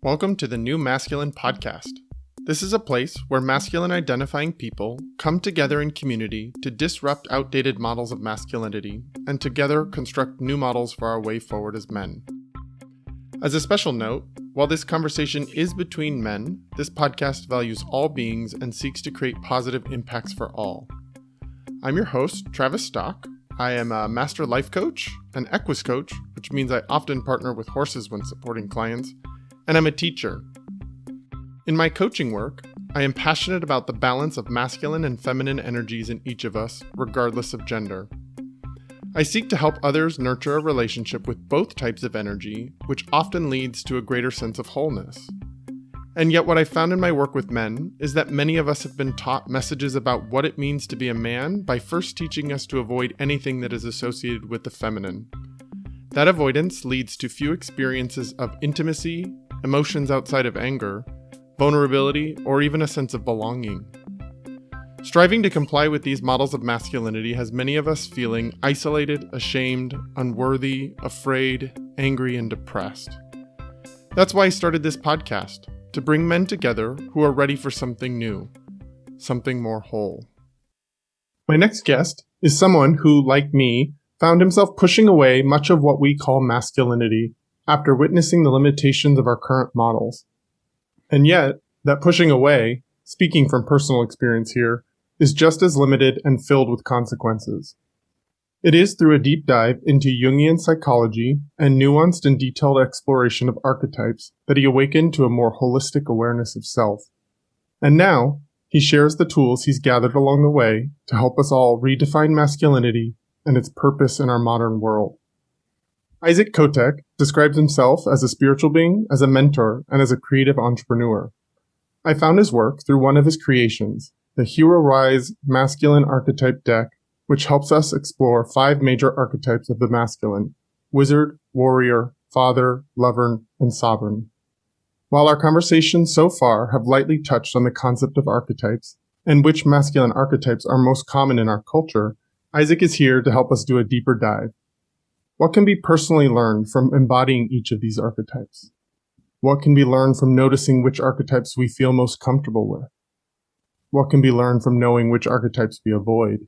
Welcome to the New Masculine Podcast. This is a place where masculine identifying people come together in community to disrupt outdated models of masculinity and together construct new models for our way forward as men. As a special note, while this conversation is between men, this podcast values all beings and seeks to create positive impacts for all. I'm your host, Travis Stock. I am a master life coach, an equus coach, which means I often partner with horses when supporting clients, and I'm a teacher. In my coaching work, I am passionate about the balance of masculine and feminine energies in each of us, regardless of gender. I seek to help others nurture a relationship with both types of energy, which often leads to a greater sense of wholeness. And yet what I found in my work with men is that many of us have been taught messages about what it means to be a man by first teaching us to avoid anything that is associated with the feminine. That avoidance leads to few experiences of intimacy, emotions outside of anger, vulnerability, or even a sense of belonging. Striving to comply with these models of masculinity has many of us feeling isolated, ashamed, unworthy, afraid, angry, and depressed. That's why I started this podcast, to bring men together who are ready for something new, something more whole. My next guest is someone who, like me, found himself pushing away much of what we call masculinity after witnessing the limitations of our current models. And yet, that pushing away, speaking from personal experience here, is just as limited and filled with consequences. It is through a deep dive into Jungian psychology and nuanced and detailed exploration of archetypes that he awakened to a more holistic awareness of self. And now, he shares the tools he's gathered along the way to help us all redefine masculinity and its purpose in our modern world. Isaac Cotec describes himself as a spiritual being, as a mentor, and as a creative entrepreneur. I found his work through one of his creations, the Hero Rise Masculine Archetype Deck, which helps us explore 5 major archetypes of the masculine: wizard, warrior, father, lover, and sovereign. While our conversations so far have lightly touched on the concept of archetypes and which masculine archetypes are most common in our culture, Isaac is here to help us do a deeper dive. What can be personally learned from embodying each of these archetypes? What can be learned from noticing which archetypes we feel most comfortable with? What can be learned from knowing which archetypes we avoid?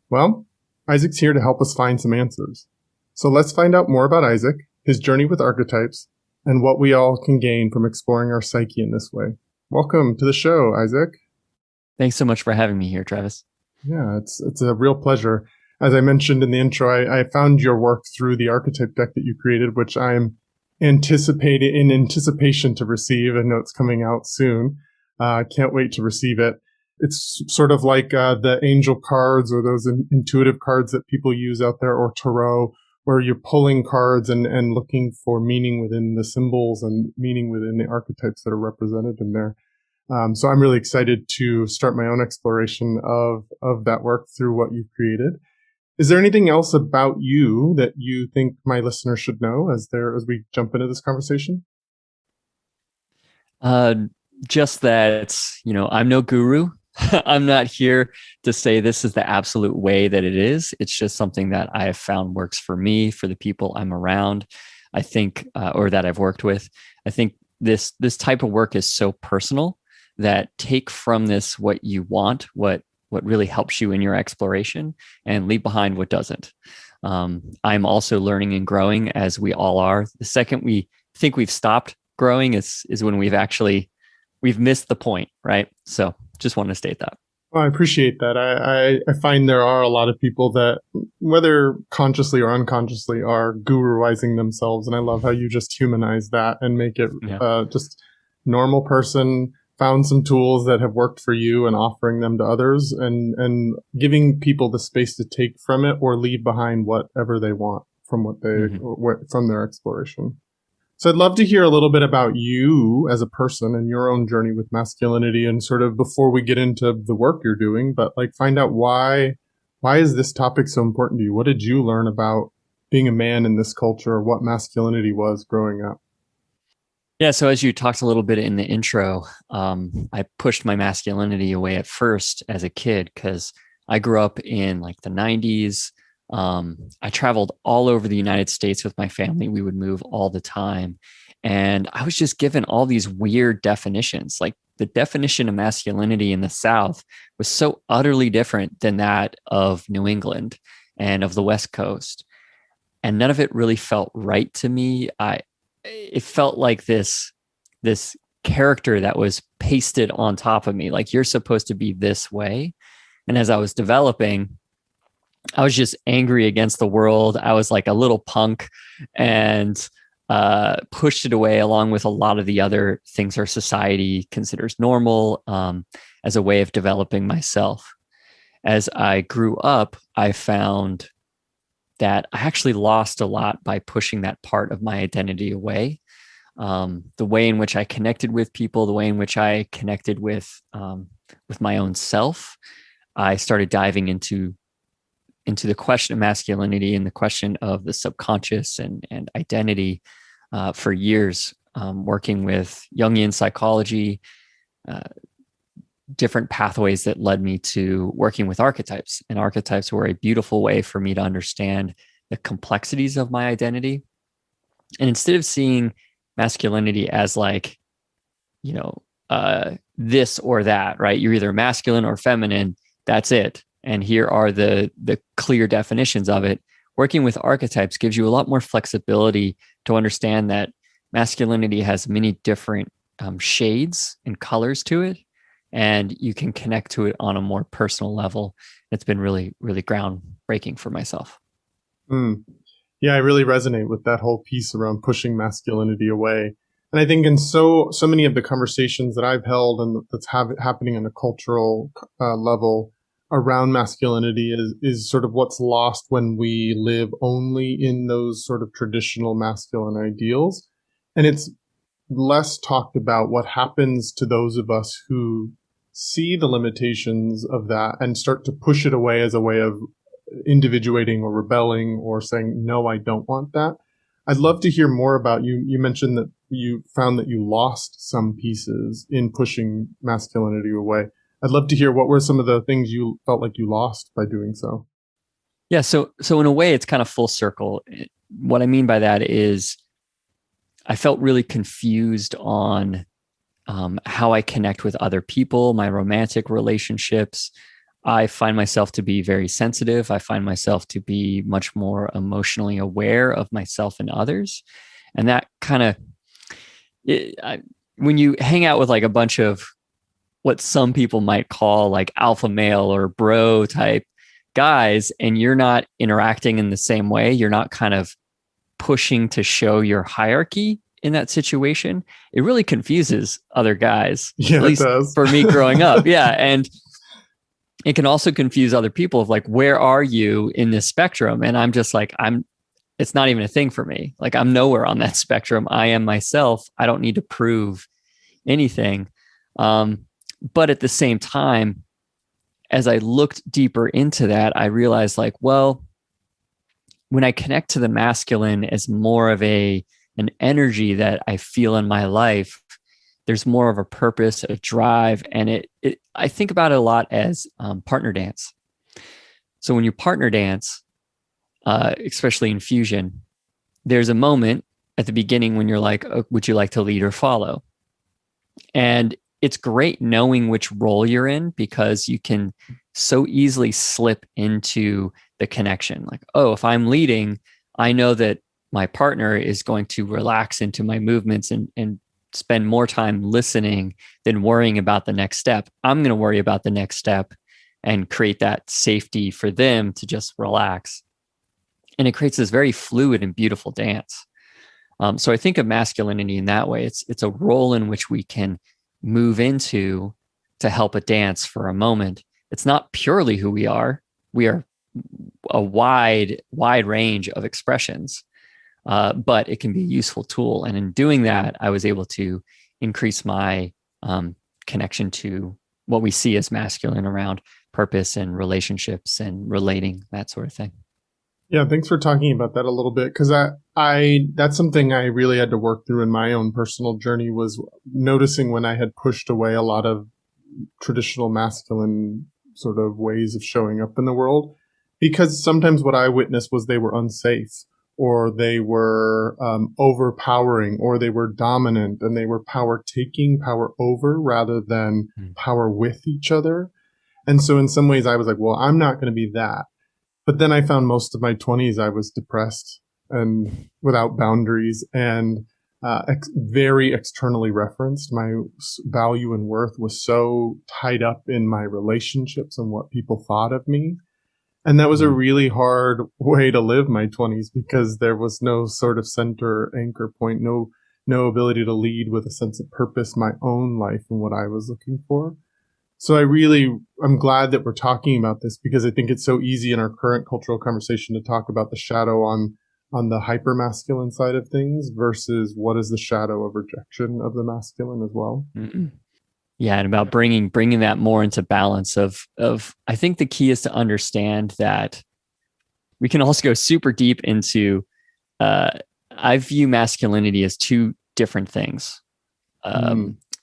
Well, Isaac's here to help us find some answers. So let's find out more about Isaac, his journey with archetypes, and what we all can gain from exploring our psyche in this way. Welcome to the show, Isaac. Thanks so much for having me here, Travis. Yeah, it's a real pleasure. As I mentioned in the intro, I found your work through the archetype deck that you created, which I'm in anticipation to receive. I know it's coming out soon. Can't wait to receive it. It's sort of like the angel cards or those intuitive cards that people use out there, or tarot, where you're pulling cards and looking for meaning within the symbols and meaning within the archetypes that are represented in there. So I'm really excited to start my own exploration of that work through what you've created. Is there anything else about you that you think my listeners should know as we jump into this conversation? Just that, I'm no guru. I'm not here to say this is the absolute way that it is. It's just something that I have found works for me, for the people I'm around, I think, or that I've worked with. I think this type of work is so personal that take from this what you want, what really helps you in your exploration, and leave behind what doesn't. I'm also learning and growing, as we all are. The second we think we've stopped growing is when we've missed the point, right? So just want to state that. Well, I appreciate that. I find there are a lot of people that, whether consciously or unconsciously, are guruizing themselves. And I love how you just humanize that and make it just normal person, found some tools that have worked for you and offering them to others, and giving people the space to take from it or leave behind whatever they want from from their exploration. So I'd love to hear a little bit about you as a person and your own journey with masculinity, and sort of before we get into the work you're doing, but find out why is this topic so important to you? What did you learn about being a man in this culture, or what masculinity was growing up? Yeah, so as you talked a little bit in the intro, I pushed my masculinity away at first as a kid because I grew up in the 90s. I traveled all over the United States with my family. We would move all the time. And I was just given all these weird definitions. Like the definition of masculinity in the South was so utterly different than that of New England and of the West Coast. And none of it really felt right to me. It felt like this character that was pasted on top of me. Like you're supposed to be this way. And as I was developing, I was just angry against the world. I was like a little punk and pushed it away along with a lot of the other things our society considers normal as a way of developing myself. As I grew up, I found that I actually lost a lot by pushing that part of my identity away. The way in which I connected with people, the way in which I connected with my own self, I started diving into the question of masculinity and the question of the subconscious and identity for years, working with Jungian psychology, different pathways that led me to working with archetypes. And archetypes were a beautiful way for me to understand the complexities of my identity. And instead of seeing masculinity as like, this or that, right? You're either masculine or feminine. That's it. And here are the clear definitions of it. Working with archetypes gives you a lot more flexibility to understand that masculinity has many different shades and colors to it, and you can connect to it on a more personal level. It's been really, really groundbreaking for myself. Yeah, I really resonate with that whole piece around pushing masculinity away. And I think in so many of the conversations that I've held and that's happening on a cultural level around masculinity is sort of what's lost when we live only in those sort of traditional masculine ideals. And it's less talked about what happens to those of us who see the limitations of that and start to push it away as a way of individuating or rebelling or saying, no, I don't want that. I'd love to hear more about you. You mentioned that you found that you lost some pieces in pushing masculinity away. I'd love to hear what were some of the things you felt like you lost by doing so. Yeah. So in a way, it's kind of full circle. What I mean by that is I felt really confused on how I connect with other people, my romantic relationships. I find myself to be very sensitive. I find myself to be much more emotionally aware of myself and others. And that kind of, when you hang out with like a bunch of what some people might call like alpha male or bro type guys, and you're not interacting in the same way, you're not kind of pushing to show your hierarchy in that situation, it really confuses other guys. Yeah, at least it does. For me growing up. Yeah. And it can also confuse other people of like, where are you in this spectrum? And I'm just like, it's not even a thing for me. Like I'm nowhere on that spectrum. I am myself. I don't need to prove anything. But at the same time, as I looked deeper into that, I realized like, well, when I connect to the masculine as more of an energy that I feel in my life, there's more of a purpose, a drive. And I think about it a lot as partner dance. So when you partner dance, especially in fusion, there's a moment at the beginning when you're like, oh, would you like to lead or follow? And it's great knowing which role you're in because you can so easily slip into the connection. Like, oh, if I'm leading, I know that my partner is going to relax into my movements and spend more time listening than worrying about the next step. I'm going to worry about the next step and create that safety for them to just relax. And it creates this very fluid and beautiful dance. So I think of masculinity in that way. It's a role in which we can move into to help a dance for a moment. It's not purely who we are. We are a wide range of expressions, but it can be a useful tool. And in doing that, I was able to increase my connection to what we see as masculine around purpose and relationships and relating, that sort of thing. Yeah, thanks for talking about that a little bit, because I that's something I really had to work through in my own personal journey, was noticing when I had pushed away a lot of traditional masculine sort of ways of showing up in the world, Because sometimes what I witnessed was they were unsafe, or they were overpowering, or they were dominant, and they were power taking, power over, rather than power with each other. And so in some ways I was like, well, I'm not going to be that. But then I found most of my 20s I was depressed and without boundaries, and very externally referenced. My value and worth was so tied up in my relationships and what people thought of me. And that was a really hard way to live my 20s, because there was no sort of center anchor point, no ability to lead with a sense of purpose, my own life and what I was looking for. So I'm glad that we're talking about this, because I think it's so easy in our current cultural conversation to talk about the shadow on the hypermasculine side of things versus what is the shadow of rejection of the masculine as well. Mm-mm. Yeah, and about bringing that more into balance of I think the key is to understand that we can also go super deep into I view masculinity as two different things.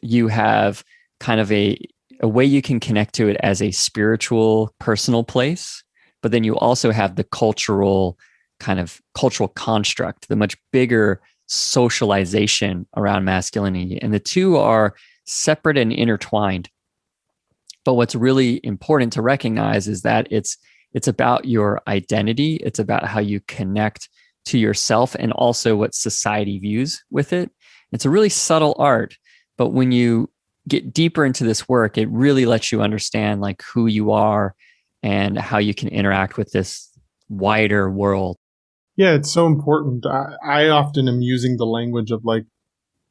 You have kind of a way you can connect to it as a spiritual, personal place, but then you also have the cultural construct, the much bigger socialization around masculinity, and the two are separate and intertwined. But what's really important to recognize is that it's about your identity. It's about how you connect to yourself, and also what society views with it. It's a really subtle art, but when you get deeper into this work, it really lets you understand like who you are and how you can interact with this wider world. Yeah, it's so important. I often am using the language of like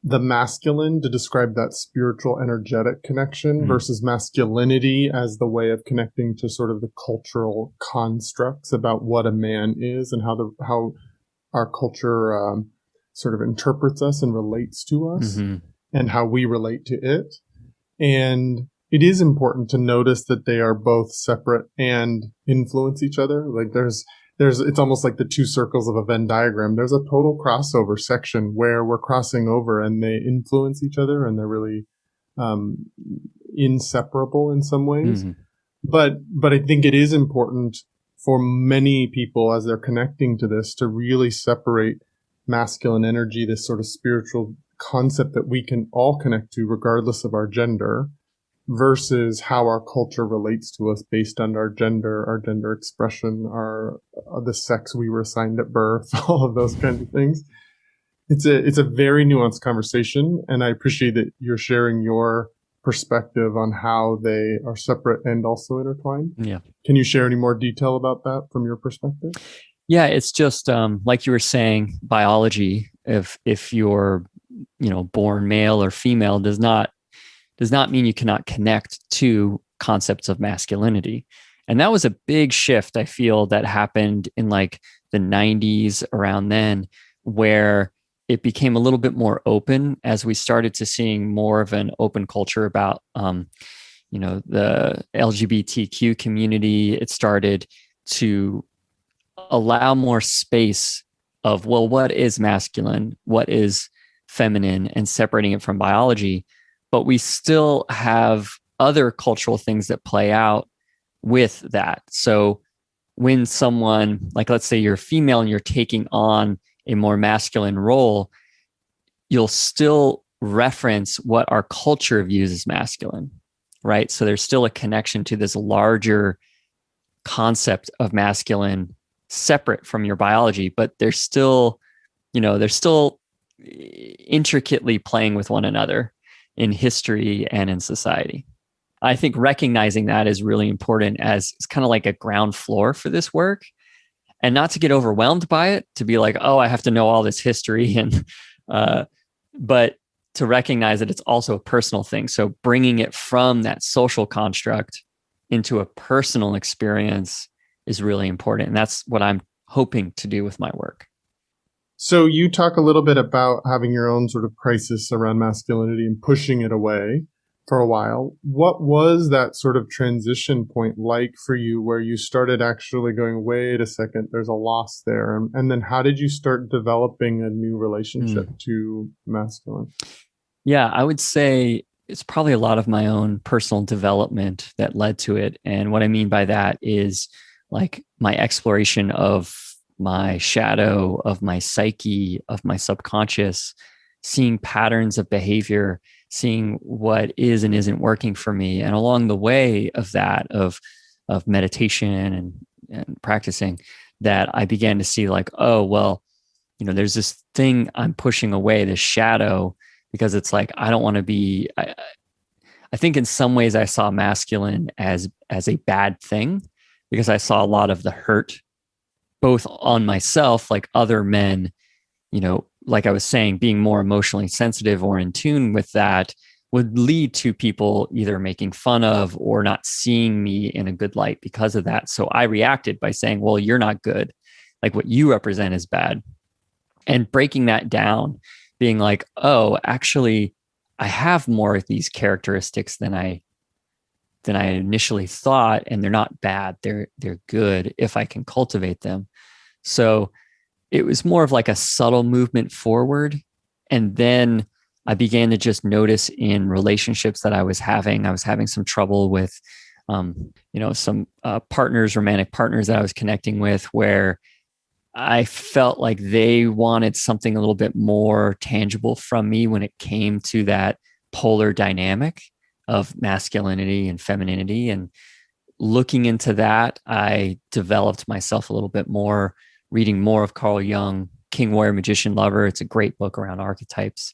the masculine to describe that spiritual, energetic connection versus masculinity as the way of connecting to sort of the cultural constructs about what a man is and how our culture sort of interprets us and relates to us, and how we relate to it. And it is important to notice that they are both separate and influence each other. Like it's almost like the two circles of a Venn diagram. There's a total crossover section where we're crossing over and they influence each other, and they're really inseparable in some ways. But I think it is important for many people as they're connecting to this to really separate masculine energy, this sort of spiritual concept that we can all connect to regardless of our gender, versus how our culture relates to us based on our gender expression, the sex we were assigned at birth, all of those kinds of things. It's a very nuanced conversation, and I appreciate that you're sharing your perspective on how they are separate and also intertwined. Yeah. Can you share any more detail about that from your perspective? Yeah, it's just like you were saying, biology, if you're born male or female, does not mean you cannot connect to concepts of masculinity. And that was a big shift, I feel, that happened in like the 90s, around then, where it became a little bit more open as we started to seeing more of an open culture about the LGBTQ community. It started to allow more space of, well, what is masculine, what is feminine, and separating it from biology. But we still have other cultural things that play out with that. So when someone, like let's say you're female and you're taking on a more masculine role, you'll still reference what our culture views as masculine, right? So there's still a connection to this larger concept of masculine separate from your biology, but they're still intricately playing with one another in history and in society. I think recognizing that is really important, as it's kind of like a ground floor for this work, and not to get overwhelmed by it, to be like, oh, I have to know all this history, and but to recognize that it's also a personal thing. So bringing it from that social construct into a personal experience is really important. And that's what I'm hoping to do with my work. So you talk a little bit about having your own sort of crisis around masculinity and pushing it away for a while. What was that sort of transition point like for you, where you started actually going, wait a second, there's a loss there? And then how did you start developing a new relationship to masculine? Yeah, I would say it's probably a lot of my own personal development that led to it. And what I mean by that is like my exploration of my shadow, of my psyche, of my subconscious, seeing patterns of behavior, seeing what is and isn't working for me. And along the way of that, of meditation and practicing, that I began to see like, oh, well, there's this thing I'm pushing away, this shadow, because it's like, I don't want to be, I think in some ways I saw masculine as a bad thing, because I saw a lot of the hurt both on myself, like other men, like I was saying, being more emotionally sensitive or in tune with that would lead to people either making fun of or not seeing me in a good light because of that. So I reacted by saying, well, you're not good. Like what you represent is bad. And breaking that down, being like, oh, actually, I have more of these characteristics than I initially thought, and they're not bad. They're good if I can cultivate them. So it was more of like a subtle movement forward. And then I began to just notice in relationships that I was having some trouble with, some partners, romantic partners that I was connecting with, where I felt like they wanted something a little bit more tangible from me when it came to that polar dynamic of masculinity and femininity. And looking into that, I developed myself a little bit more, reading more of Carl Jung, King, Warrior, Magician, Lover. It's a great book around archetypes.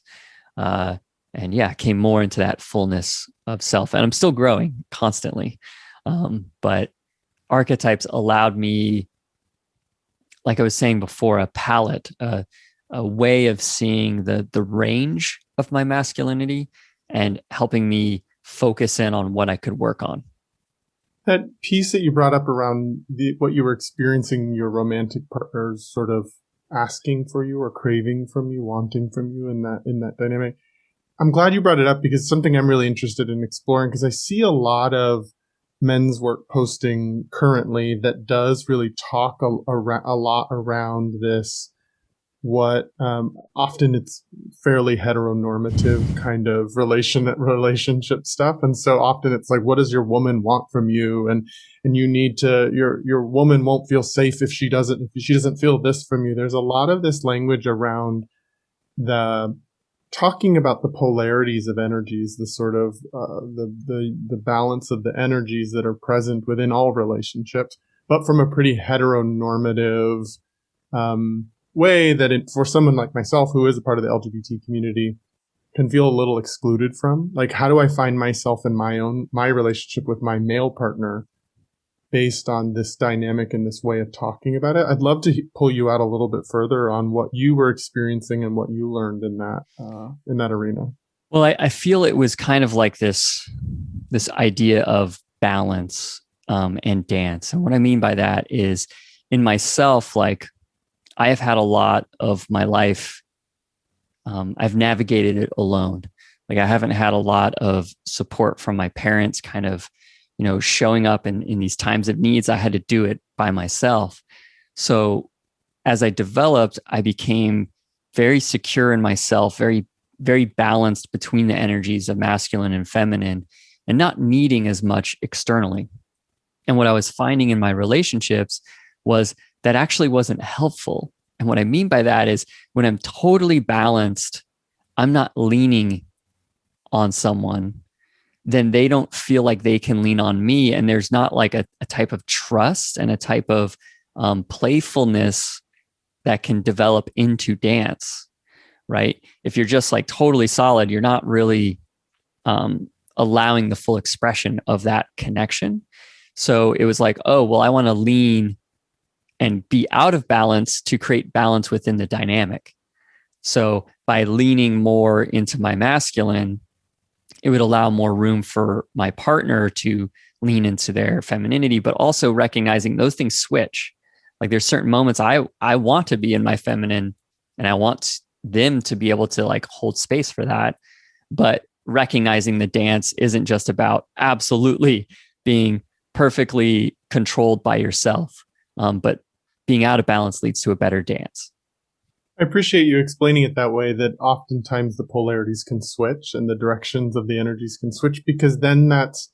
And yeah, came more into that fullness of self. And I'm still growing constantly. But archetypes allowed me, like I was saying before, a palette, a way of seeing the range of my masculinity and helping me focus in on what I could work on. That piece that you brought up around what you were experiencing, your romantic partners sort of asking for you or craving from you, wanting from you in that dynamic. I'm glad you brought it up, because it's something I'm really interested in exploring, because I see a lot of men's work posting currently that does really talk a lot around this, what often it's fairly heteronormative kind of relationship stuff. And so often it's like, what does your woman want from you? And you need to, your woman won't feel safe if she doesn't feel this from you. There's a lot of this language around talking about the polarities of energies, the sort of the balance of the energies that are present within all relationships, but from a pretty heteronormative way that for someone like myself, who is a part of the LGBT community, can feel a little excluded from. Like, how do I find myself in my relationship with my male partner based on this dynamic and this way of talking about it? I'd love to pull you out a little bit further on what you were experiencing and what you learned in that arena. Well, I feel it was kind of like this idea of balance and dance. And what I mean by that is, in myself, like, I have had a lot of my life, I've navigated it alone. Like, I haven't had a lot of support from my parents kind of, showing up in these times of needs. I had to do it by myself. So as I developed, I became very secure in myself, very, very balanced between the energies of masculine and feminine, and not needing as much externally. And what I was finding in my relationships was that actually wasn't helpful. And what I mean by that is, when I'm totally balanced, I'm not leaning on someone, then they don't feel like they can lean on me. And there's not like a type of trust and a type of playfulness that can develop into dance, right? If you're just like totally solid, you're not really allowing the full expression of that connection. So it was like, oh, well, I want to lean and be out of balance to create balance within the dynamic. So by leaning more into my masculine, it would allow more room for my partner to lean into their femininity, but also recognizing those things switch. Like, there's certain moments I want to be in my feminine, and I want them to be able to like hold space for that. But recognizing the dance isn't just about absolutely being perfectly controlled by yourself, but being out of balance leads to a better dance. I appreciate you explaining it that way, that oftentimes the polarities can switch and the directions of the energies can switch, because then that's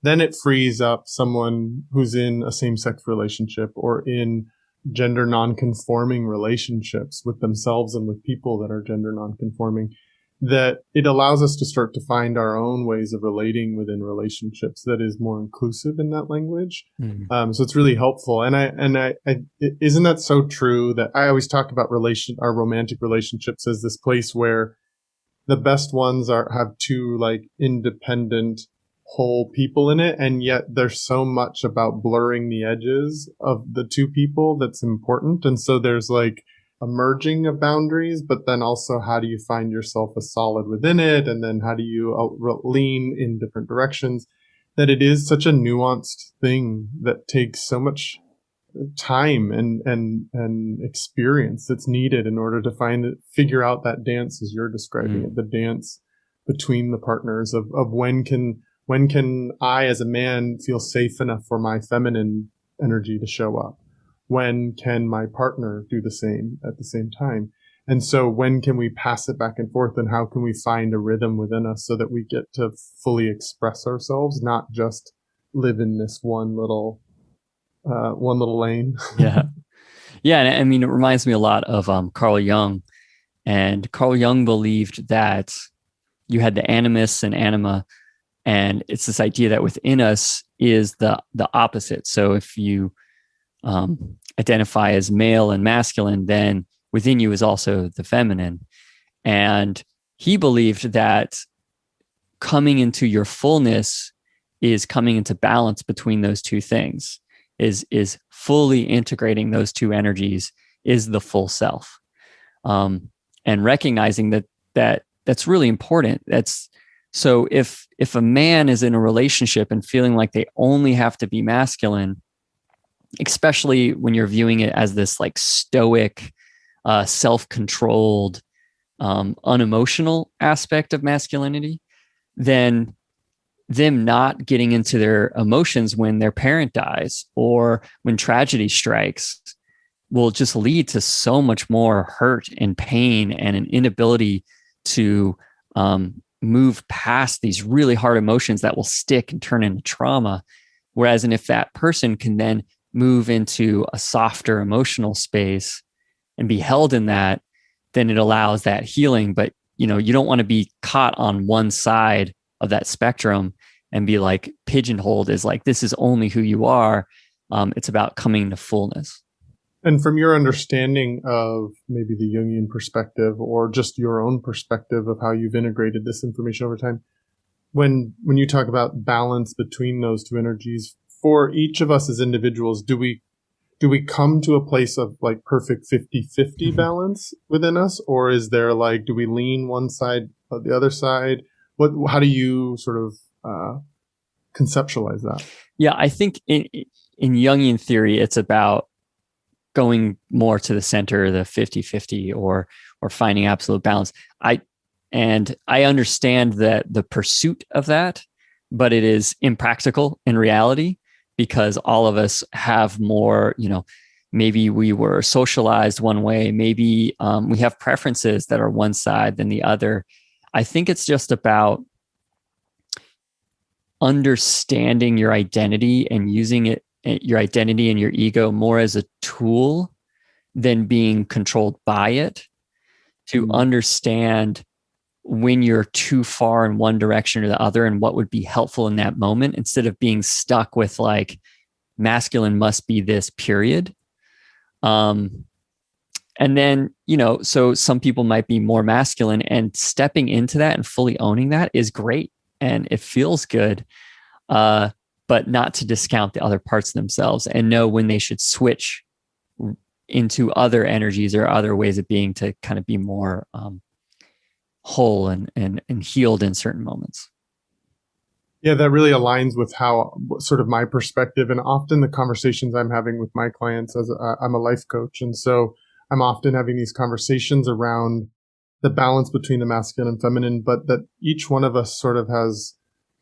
then it frees up someone who's in a same-sex relationship or in gender non-conforming relationships with themselves and with people that are gender non-conforming, that it allows us to start to find our own ways of relating within relationships that is more inclusive in that language. So it's really helpful. Isn't that so true that I always talk about our romantic relationships as this place where the best ones have two like independent whole people in it, and yet there's so much about blurring the edges of the two people that's important. And so there's like a merging of boundaries, but then also how do you find yourself a solid within it, and then how do you lean in different directions, that it is such a nuanced thing that takes so much time and experience that's needed in order to figure out that dance as you're describing it, the dance between the partners of when can I as a man feel safe enough for my feminine energy to show up? When can my partner do the same at the same time? And so when can we pass it back and forth, and how can we find a rhythm within us so that we get to fully express ourselves, not just live in this one little lane? Yeah. Yeah. And I mean, it reminds me a lot of Carl Jung. And Carl Jung believed that you had the animus and anima, and it's this idea that within us is the opposite. So if you identify as male and masculine, then within you is also the feminine. And he believed that coming into your fullness is coming into balance between those two things, is fully integrating those two energies, is the full self. And recognizing that's really important. So if a man is in a relationship and feeling like they only have to be masculine, especially when you're viewing it as this like stoic, self-controlled, unemotional aspect of masculinity, then them not getting into their emotions when their parent dies or when tragedy strikes will just lead to so much more hurt and pain and an inability to move past these really hard emotions that will stick and turn into trauma. Whereas, and if that person can then move into a softer emotional space and be held in that, then it allows that healing. But, you don't want to be caught on one side of that spectrum and be like pigeonholed as like, this is only who you are. It's about coming to fullness. And from your understanding of maybe the Jungian perspective or just your own perspective of how you've integrated this information over time, when you talk about balance between those two energies, for each of us as individuals, do we come to a place of like perfect 50-50 balance within us? Or is there like, do we lean one side or the other side? How do you sort of conceptualize that? Yeah, I think in Jungian theory, it's about going more to the center, the 50-50 or finding absolute balance. I understand that the pursuit of that, but it is impractical in reality because all of us have more, maybe we were socialized one way, maybe we have preferences that are one side than the other. I think it's just about understanding your identity and using your identity and your ego more as a tool than being controlled by it, to understand when you're too far in one direction or the other and what would be helpful in that moment, instead of being stuck with like masculine must be this period. And then, so some people might be more masculine, and stepping into that and fully owning that is great. And it feels good. But not to discount the other parts of themselves, and know when they should switch into other energies or other ways of being to kind of be more whole and healed in certain moments. Yeah, that really aligns with how sort of my perspective, and often the conversations I'm having with my clients, as I'm a life coach. And so I'm often having these conversations around the balance between the masculine and feminine, but that each one of us sort of has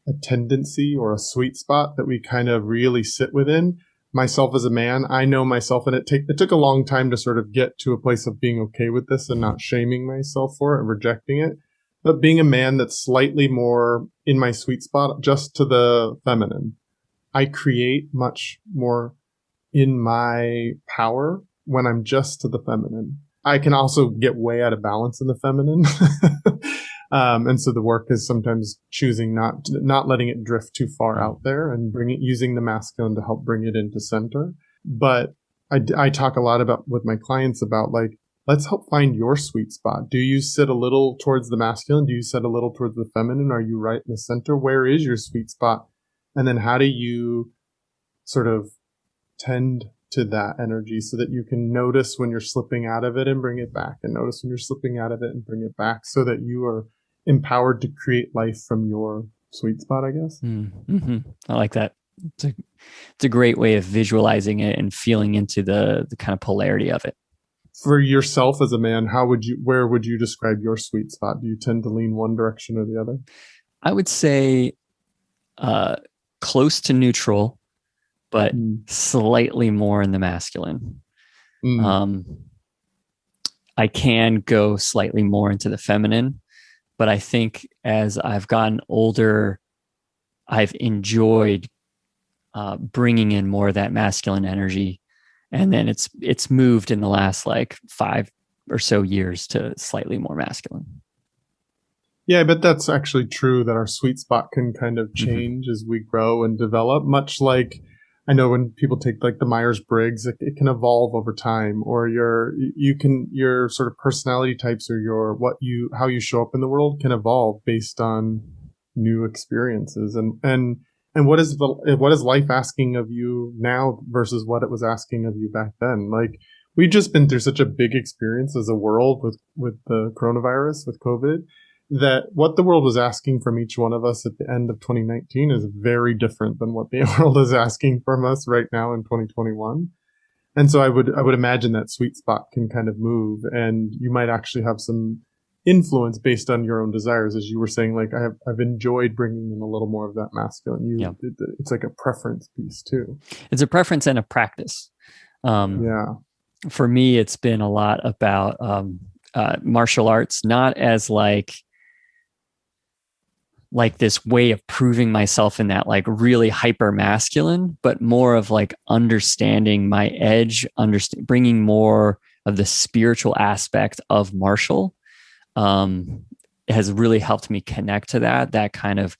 a tendency or a sweet spot that we kind of really sit within. Myself as a man, I know myself, and it took a long time to sort of get to a place of being okay with this and not shaming myself for it and rejecting it. But being a man that's slightly more in my sweet spot, just to the feminine, I create much more in my power when I'm just to the feminine. I can also get way out of balance in the feminine. And so the work is sometimes choosing not letting it drift too far out there and using the masculine to help bring it into center. But I talk a lot about with my clients about like, let's help find your sweet spot. Do you sit a little towards the masculine? Do you sit a little towards the feminine? Are you right in the center? Where is your sweet spot? And then how do you sort of tend to that energy so that you can notice when you're slipping out of it and bring it back, and notice when you're slipping out of it and bring it back, so that you are empowered to create life from your sweet spot, I guess. Mm-hmm. I like that. It's a great way of visualizing it and feeling into the kind of polarity of it. For yourself as a man, where would you describe your sweet spot? Do you tend to lean one direction or the other? I would say close to neutral, but slightly more in the masculine. I can go slightly more into the feminine, but I think as I've gotten older, I've enjoyed bringing in more of that masculine energy. And then it's moved in the last like 5 or so years to slightly more masculine. Yeah, I bet that's actually true, that our sweet spot can kind of change as we grow and develop, much like I know when people take like the Myers-Briggs, it can evolve over time, or your sort of personality types or how you show up in the world can evolve based on new experiences. And what is life asking of you now versus what it was asking of you back then? Like, we've just been through such a big experience as a world with the coronavirus, with COVID, that what the world was asking from each one of us at the end of 2019 is very different than what the world is asking from us right now in 2021. And so I would imagine that sweet spot can kind of move, and you might actually have some influence based on your own desires. As you were saying, like, I've enjoyed bringing in a little more of that masculine. It's like a preference piece too. It's a preference and a practice. For me, it's been a lot about martial arts, not as like this way of proving myself in that like really hyper masculine, but more of like understanding my edge, bringing more of the spiritual aspect of martial has really helped me connect to that kind of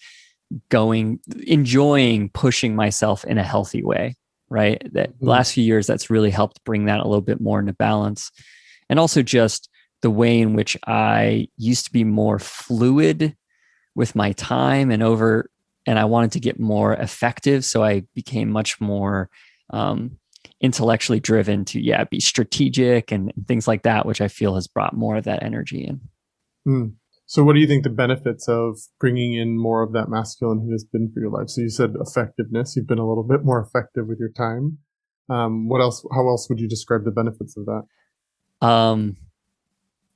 enjoying pushing myself in a healthy way, right? That last few years, that's really helped bring that a little bit more into balance. And also just the way in which I used to be more fluid with my time and I wanted to get more effective. So I became much more intellectually driven to, be strategic and things like that, which I feel has brought more of that energy in. So what do you think the benefits of bringing in more of that masculine has been for your life? So you said effectiveness. You've been a little bit more effective with your time. What else? How else would you describe the benefits of that?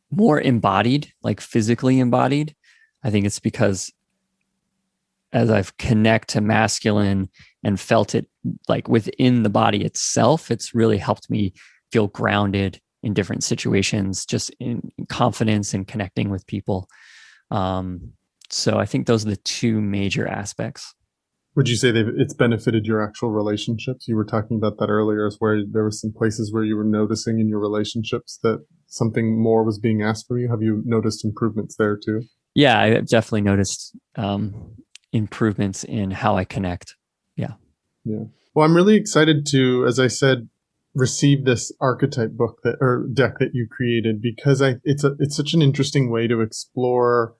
More embodied, like physically embodied. I think it's because as I've connect to masculine and felt it like within the body itself, it's really helped me feel grounded in different situations, just in confidence and connecting with people. So I think those are the two major aspects. Would you say it's benefited your actual relationships? You were talking about that earlier, as where there were some places where you were noticing in your relationships that something more was being asked from you. Have you noticed improvements there too? Yeah, I definitely noticed improvements in how I connect. Yeah. Well, I'm really excited to, as I said, receive this archetype book deck that you created, because it's such an interesting way to explore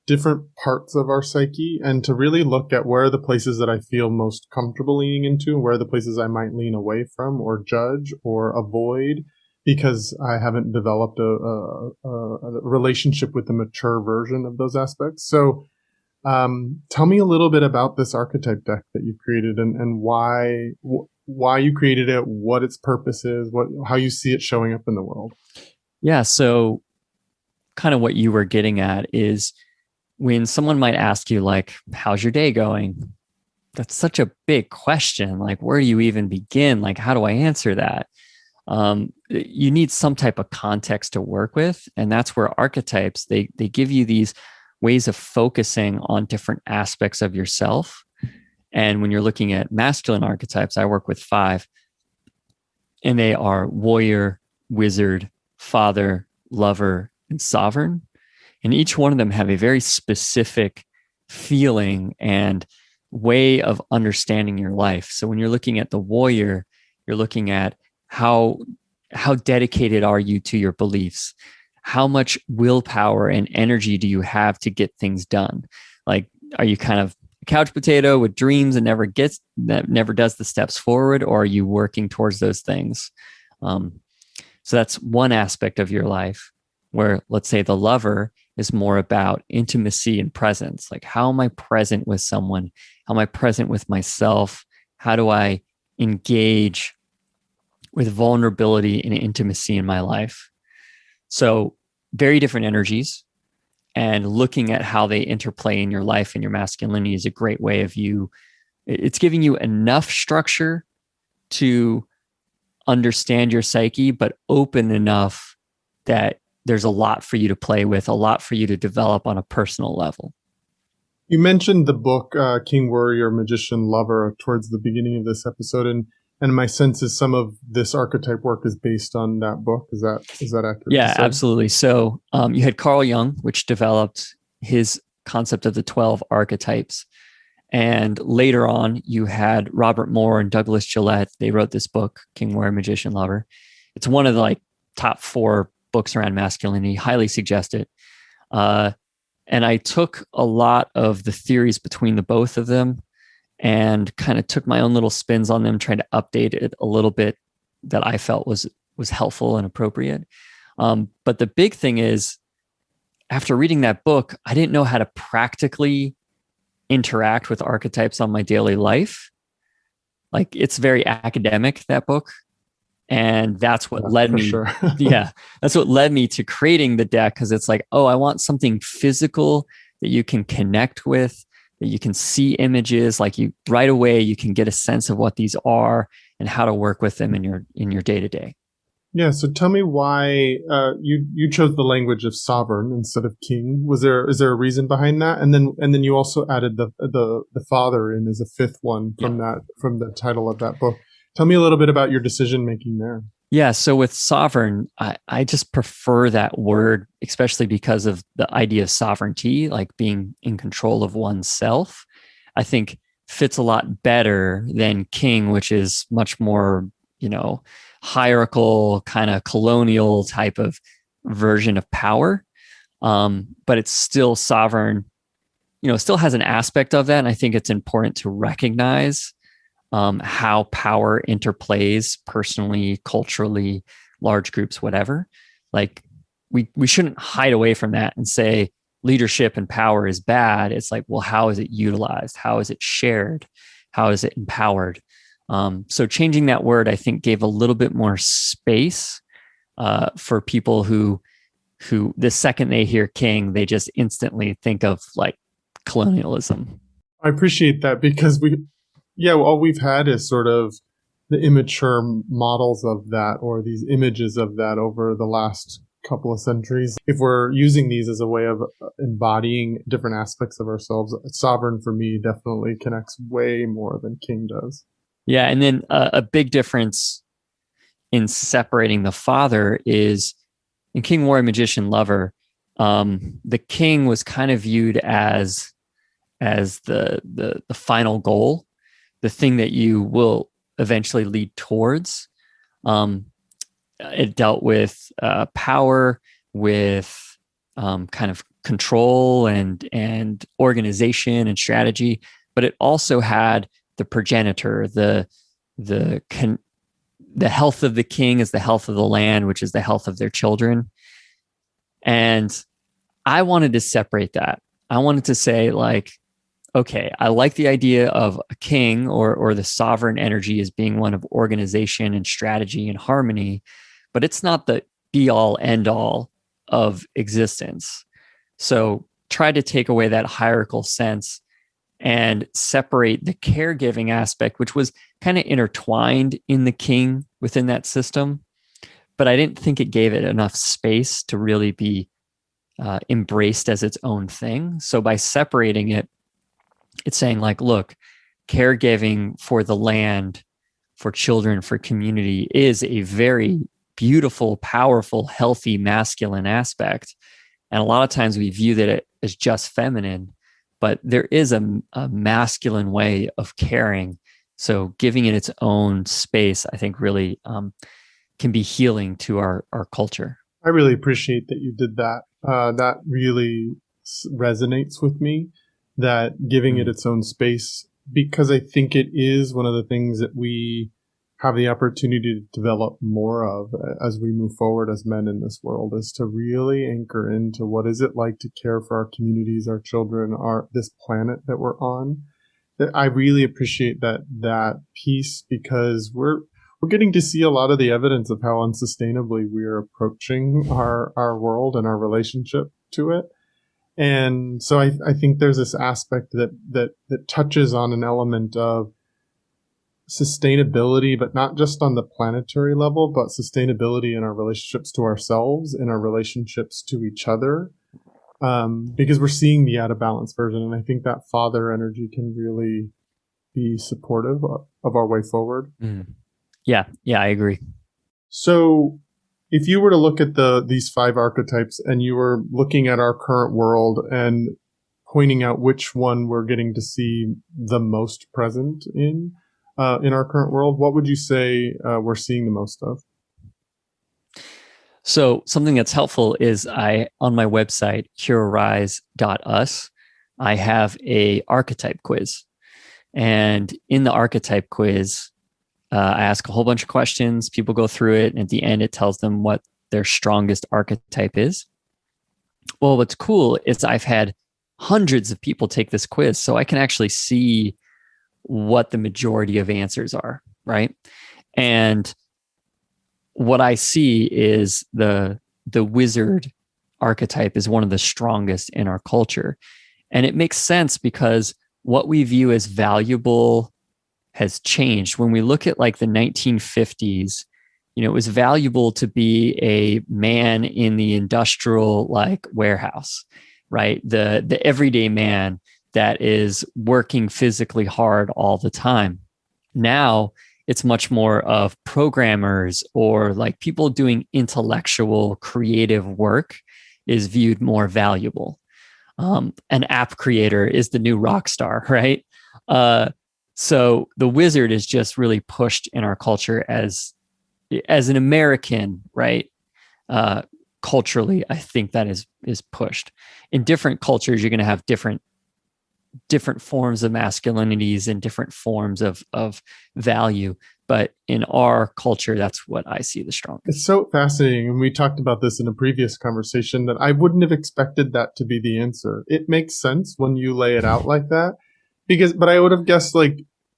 different parts of our psyche and to really look at where are the places that I feel most comfortable leaning into, where are the places I might lean away from or judge or avoid, because I haven't developed a relationship with the mature version of those aspects. So tell me a little bit about this archetype deck that you created and why you created it, what its purpose is, how you see it showing up in the world. Yeah. So kind of what you were getting at is when someone might ask you, like, how's your day going? That's such a big question. Like, where do you even begin? Like, how do I answer that? You need some type of context to work with. And that's where archetypes, they give you these ways of focusing on different aspects of yourself. And when you're looking at masculine archetypes, I work with 5, and they are warrior, wizard, father, lover, and sovereign. And each one of them have a very specific feeling and way of understanding your life. So when you're looking at the warrior, you're looking at how dedicated are you to your beliefs? How much willpower and energy do you have to get things done? Like, are you kind of a couch potato with dreams and never does the steps forward, or are you working towards those things? So that's one aspect of your life where, let's say, the lover is more about intimacy and presence. Like, how am I present with someone? How am I present with myself? How do I engage with vulnerability and intimacy in my life? So very different energies, and looking at how they interplay in your life and your masculinity is a great way of it's giving you enough structure to understand your psyche, but open enough that there's a lot for you to play with, a lot for you to develop on a personal level. You mentioned the book King, Warrior, Magician, Lover towards the beginning of this episode, and my sense is some of this archetype work is based on that book. Is that accurate? Yeah, absolutely. So you had Carl Jung, which developed his concept of the 12 archetypes. And later on, you had Robert Moore and Douglas Gillette. They wrote this book, King, Warrior, Magician, Lover. It's one of the top 4 books around masculinity. Highly suggest it. And I took a lot of the theories between the both of them and kind of took my own little spins on them, trying to update it a little bit that I felt was helpful and appropriate. But the big thing is, after reading that book, I didn't know how to practically interact with archetypes on my daily life. Like, it's very academic, that book. And that's what led me. Sure. That's what led me to creating the deck. Cause it's like, oh, I want something physical that you can connect with, that you can see images, like you right away, you can get a sense of what these are and how to work with them in your day-to-day. Yeah. So tell me why you chose the language of sovereign instead of king. Is there a reason behind that? And then you also added the father in as a 5th one from the title of that book. Tell me a little bit about your decision making there. Yeah. So with sovereign, I just prefer that word, especially because of the idea of sovereignty, like being in control of oneself. I think fits a lot better than king, which is much more, hierarchical, kind of colonial type of version of power. But it's still sovereign, still has an aspect of that. And I think it's important to recognize how power interplays personally, culturally, large groups, whatever. Like, we shouldn't hide away from that and say leadership and power is bad. It's like, well, how is it utilized? How is it shared? How is it empowered? So changing that word, I think, gave a little bit more space for people who the second they hear king, they just instantly think of like colonialism. I appreciate that, because all we've had is sort of the immature models of that, or these images of that over the last couple of centuries. If we're using these as a way of embodying different aspects of ourselves, sovereign for me definitely connects way more than king does. Yeah. And then a big difference in separating the father is in King, Warrior, Magician, Lover, the king was kind of viewed as the final goal, the thing that you will eventually lead towards. It dealt with power, with kind of control and organization and strategy, but it also had the progenitor, the health of the king is the health of the land, which is the health of their children. And I wanted to separate that. I wanted to say, like, okay, I like the idea of a king or the sovereign energy as being one of organization and strategy and harmony, but it's not the be all end all of existence. So try to take away that hierarchical sense and separate the caregiving aspect, which was kind of intertwined in the king within that system. But I didn't think it gave it enough space to really be embraced as its own thing. So by separating it, it's saying like, look, caregiving for the land, for children, for community is a very beautiful, powerful, healthy, masculine aspect. And a lot of times we view that it as just feminine, but there is a masculine way of caring. So giving it its own space, I think really can be healing to our culture. I really appreciate that you did that. That really resonates with me, that giving it its own space, because I think it is one of the things that we have the opportunity to develop more of as we move forward as men in this world, is to really anchor into what is it like to care for our communities, our children, this planet that we're on. I really appreciate that piece, because we're getting to see a lot of the evidence of how unsustainably we are approaching our world and our relationship to it. And so I think there's this aspect that touches on an element of sustainability, but not just on the planetary level, but sustainability in our relationships to ourselves, in our relationships to each other, because we're seeing the out of balance version. And I think that father energy can really be supportive of our way forward. Yeah, I agree. So if you were to look at these 5 archetypes, and you were looking at our current world and pointing out which one we're getting to see the most present in our current world, what would you say we're seeing the most of? So something that's helpful is on my website, herorise.us, I have a archetype quiz. And in the archetype quiz, I ask a whole bunch of questions. People go through it, and at the end, it tells them what their strongest archetype is. Well, what's cool is I've had hundreds of people take this quiz, so I can actually see what the majority of answers are, right? And what I see is the wizard archetype is one of the strongest in our culture. And it makes sense because what we view as valuable has changed. When we look at like the 1950s, it was valuable to be a man in the industrial like warehouse, right? The everyday man that is working physically hard all the time. Now it's much more of programmers or like people doing intellectual, creative work is viewed more valuable. An app creator is the new rock star, right? So the wizard is just really pushed in our culture as an American, right? Culturally, I think that is pushed. In different cultures, you're going to have different forms of masculinities and different forms of value. But in our culture, that's what I see the strongest. It's so fascinating. And we talked about this in a previous conversation, that I wouldn't have expected that to be the answer. It makes sense when you lay it out like that. But I would have guessed like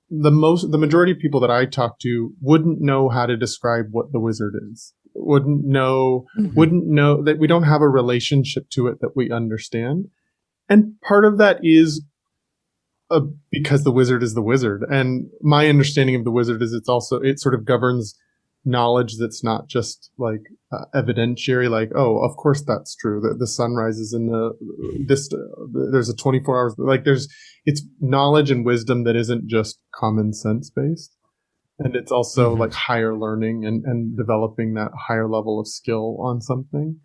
the majority of people that I talk to wouldn't know how to describe what the wizard is. Wouldn't know that we don't have a relationship to it that we understand. And part of that is because the wizard is the wizard. And my understanding of the wizard is it sort of governs knowledge that's not just like evidentiary, like, oh, of course that's true, that the sun rises in there's a 24 hours, like it's knowledge and wisdom that isn't just common sense based. And it's also like higher learning and developing that higher level of skill on something.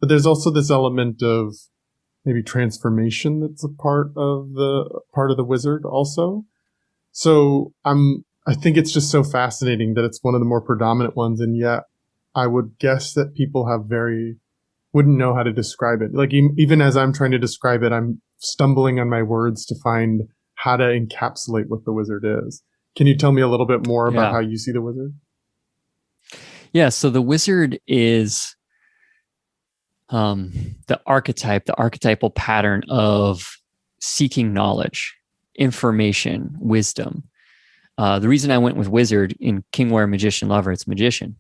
But there's also this element of maybe transformation that's a part of the wizard also. So I think it's just so fascinating that it's one of the more predominant ones, and yet I would guess that people wouldn't know how to describe it. Like even as I'm trying to describe it, I'm stumbling on my words to find how to encapsulate what the wizard is. Can you tell me a little bit more about how you see the wizard? Yeah, so the wizard is the archetypal pattern of seeking knowledge, information, wisdom. The reason I went with wizard in King, Warrior, Magician, Lover, it's magician.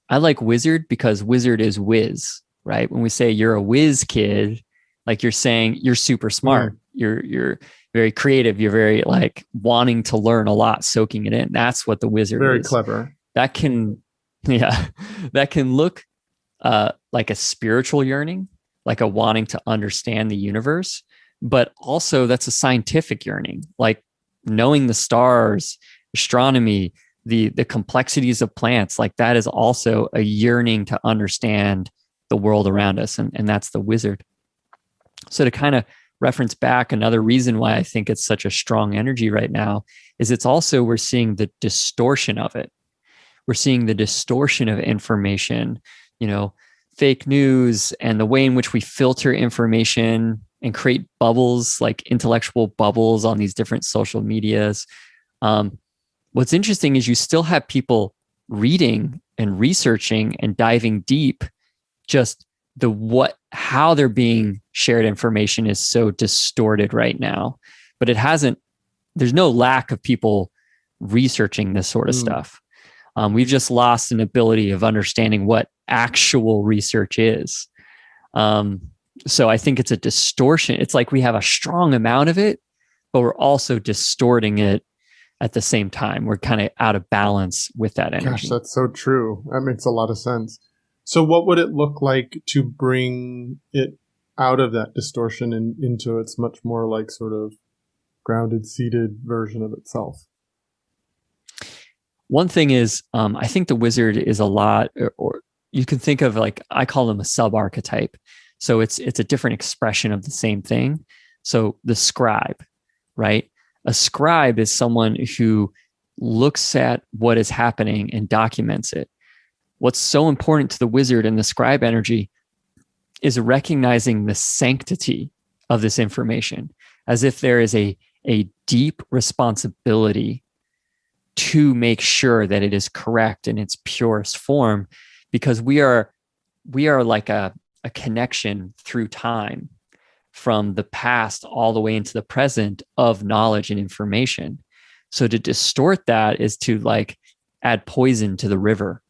I like wizard because wizard is whiz, right? When we say you're a whiz kid, like you're saying you're super smart. You're very creative. You're very like wanting to learn a lot, soaking it in. That's what the wizard is. Very clever. That can look like a spiritual yearning, like a wanting to understand the universe, but also that's a scientific yearning, like knowing the stars, astronomy, the complexities of plants, like that is also a yearning to understand the world around us, and that's the wizard. So to kind of reference back, another reason why I think it's such a strong energy right now is it's also, we're seeing the distortion of it. We're seeing the distortion of information, you know, fake news, and the way in which we filter information and create bubbles, like intellectual bubbles on these different social medias. What's interesting is you still have people reading and researching and diving deep, just how they're being shared information is so distorted right now. But there's no lack of people researching this sort of stuff. We've just lost an ability of understanding what actual research is. So I think it's a distortion. It's like we have a strong amount of it, but we're also distorting it at the same time. We're kind of out of balance with that energy. Gosh, that's so true. That makes a lot of sense. So what would it look like to bring it out of that distortion and into its much more like sort of grounded, seated version of itself? One thing is, I think the wizard is a lot, or you can think of, like, I call them a sub-archetype. So it's a different expression of the same thing. So the scribe, right? A scribe is someone who looks at what is happening and documents it. What's so important to the wizard and the scribe energy is recognizing the sanctity of this information, as if there is a deep responsibility to make sure that it is correct in its purest form, because we are like a connection through time from the past all the way into the present of knowledge and information. So to distort that is to like add poison to the river,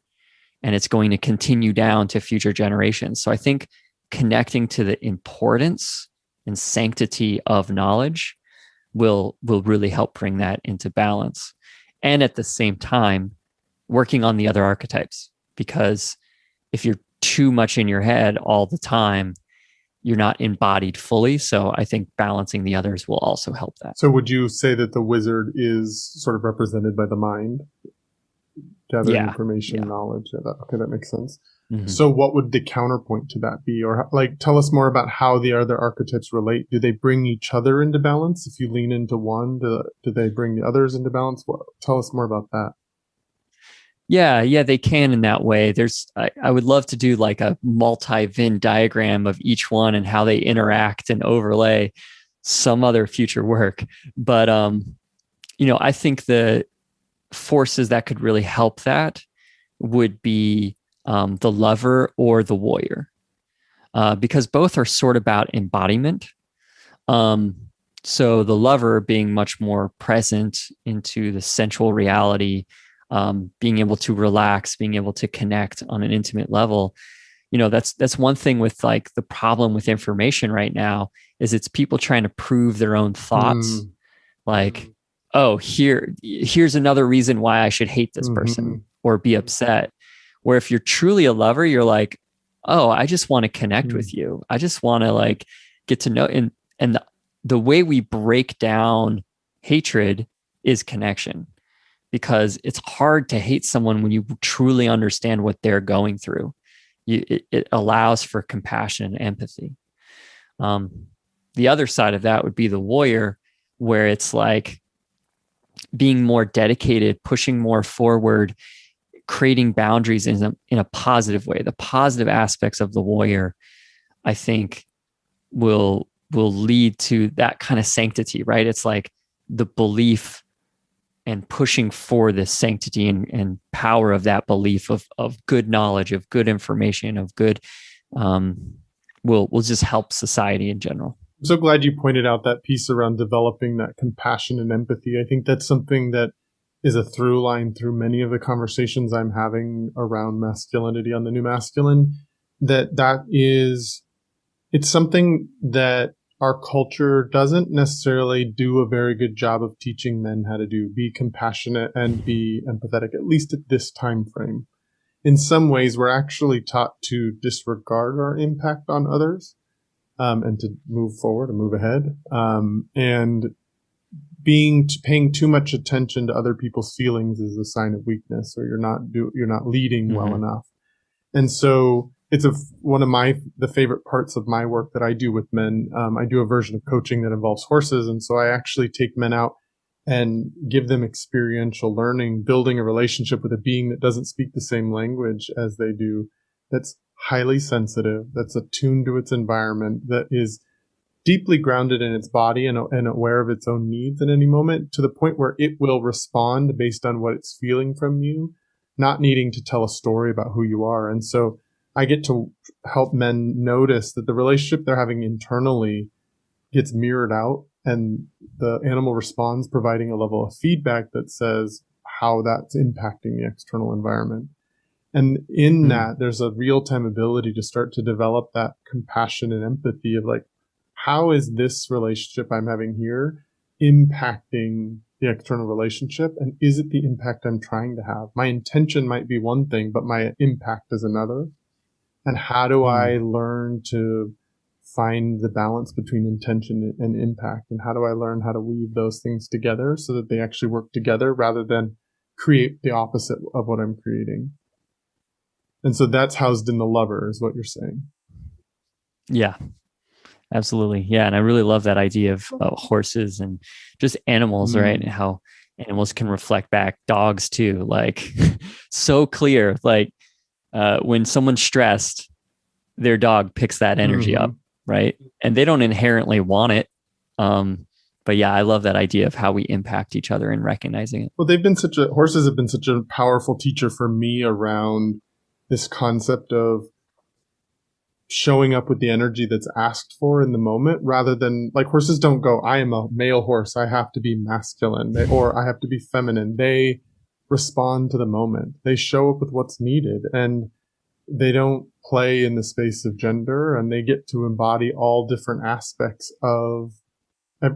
and it's going to continue down to future generations. So I think connecting to the importance and sanctity of knowledge will really help bring that into balance. And at the same time, working on the other archetypes, because if you're too much in your head all the time, you're not embodied fully. So I think balancing the others will also help that. So would you say that the wizard is sort of represented by the mind? Gathering information, knowledge. Okay, that makes sense. Mm-hmm. So what would the counterpoint to that be? Or like, tell us more about how the other archetypes relate. Do they bring each other into balance? If you lean into one, do they bring the others into balance? Tell us more about that. Yeah, they can in that way. I would love to do like a multi-Venn diagram of each one and how they interact and overlay some other future work. But, I think the forces that could really help that would be the lover or the warrior, because both are sort about embodiment. So the lover being much more present into the sensual reality, being able to relax, being able to connect on an intimate level. That's one thing with like the problem with information right now is it's people trying to prove their own thoughts. Like, oh, here's another reason why I should hate this person or be upset. Where if you're truly a lover, you're like, oh, I just want to connect with you. I just want to like get to know. And the way we break down hatred is connection, because it's hard to hate someone when you truly understand what they're going through. It allows for compassion and empathy. The other side of that would be the warrior, where it's like being more dedicated, pushing more forward, creating boundaries in a positive way. The positive aspects of the warrior, I think, will lead to that kind of sanctity, right? It's like the belief and pushing for the sanctity and power of that belief of good knowledge, of good information, of good, will just help society in general. I'm so glad you pointed out that piece around developing that compassion and empathy. I think that's something that is a through line through many of the conversations I'm having around masculinity on the New Masculine. It's something that our culture doesn't necessarily do a very good job of teaching men how to do. Be compassionate and be empathetic, at least at this time frame. In some ways, we're actually taught to disregard our impact on others. and to move forward and move ahead. And paying too much attention to other people's feelings is a sign of weakness, or you're not leading well enough. And so it's one of the favorite parts of my work that I do with men. I do a version of coaching that involves horses. And so I actually take men out and give them experiential learning, building a relationship with a being that doesn't speak the same language as they do, that's highly sensitive, that's attuned to its environment, that is deeply grounded in its body and aware of its own needs at any moment, to the point where it will respond based on what it's feeling from you, not needing to tell a story about who you are. And so I get to help men notice that the relationship they're having internally gets mirrored out, and the animal responds, providing a level of feedback that says how that's impacting the external environment. And in that, there's a real-time ability to start to develop that compassion and empathy of like, how is this relationship I'm having here impacting the external relationship? And is it the impact I'm trying to have? My intention might be one thing, but my impact is another. And how do I learn to find the balance between intention and impact? And how do I learn how to weave those things together so that they actually work together rather than create the opposite of what I'm creating? And so that's housed in the lover, is what you're saying. Yeah, absolutely. Yeah. And I really love that idea of horses and just animals, right? And how animals can reflect back, dogs too, like so clear. Like when someone's stressed, their dog picks that energy up, right? And they don't inherently want it. But yeah, I love that idea of how we impact each other and recognizing it. Well, horses have been such a powerful teacher for me around this concept of showing up with the energy that's asked for in the moment, rather than, like, horses don't go, I am a male horse, I have to be masculine, or I have to be feminine. They respond to the moment. They show up with what's needed, and they don't play in the space of gender, and they get to embody all different aspects of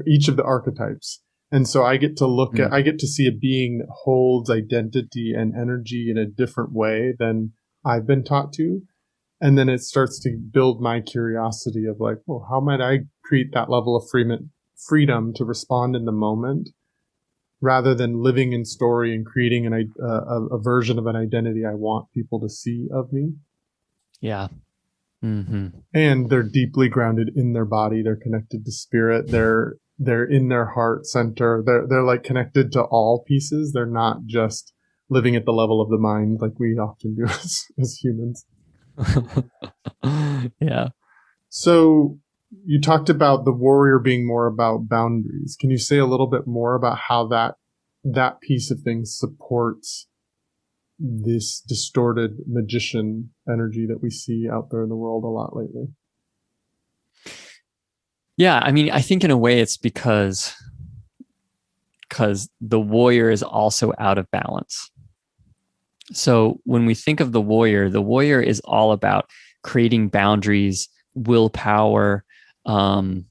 each of the archetypes. And so I get to I get to see a being that holds identity and energy in a different way than I've been taught to. And then it starts to build my curiosity of like, well, how might I create that level of freedom to respond in the moment, rather than living in story and creating a version of an identity I want people to see of me. Yeah. And they're deeply grounded in their body. They're connected to spirit. They're in their heart center. They're like connected to all pieces. They're not just living at the level of the mind like we often do as humans. Yeah. So you talked about the warrior being more about boundaries. Can you say a little bit more about how that piece of things supports this distorted magician energy that we see out there in the world a lot lately? Yeah, I mean, I think in a way it's because the warrior is also out of balance. So when we think of the warrior is all about creating boundaries, willpower, the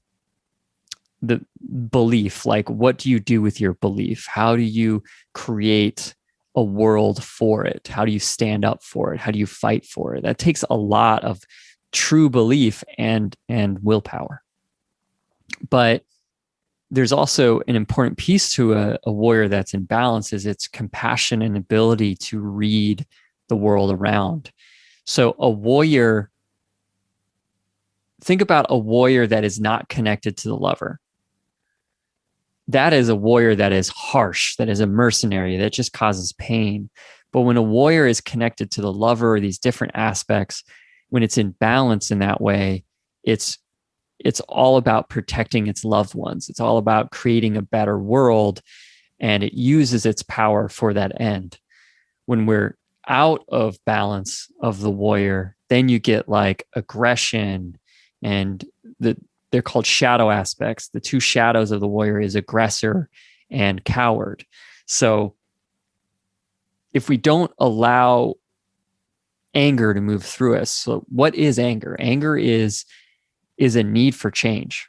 belief, like what do you do with your belief? How do you create a world for it? How do you stand up for it? How do you fight for it? That takes a lot of true belief and willpower. But there's also an important piece to a warrior that's in balance, is its compassion and ability to read the world around. So a warrior, think about a warrior that is not connected to the lover. That is a warrior that is harsh, that is a mercenary, that just causes pain. But when a warrior is connected to the lover or these different aspects, when it's in balance in that way, it's all about protecting its loved ones. It's all about creating a better world, and it uses its power for that end. When we're out of balance of the warrior, then you get like aggression, and they're called shadow aspects. The two shadows of the warrior is aggressor and coward. So if we don't allow anger to move through us, so what is anger? Anger is a need for change.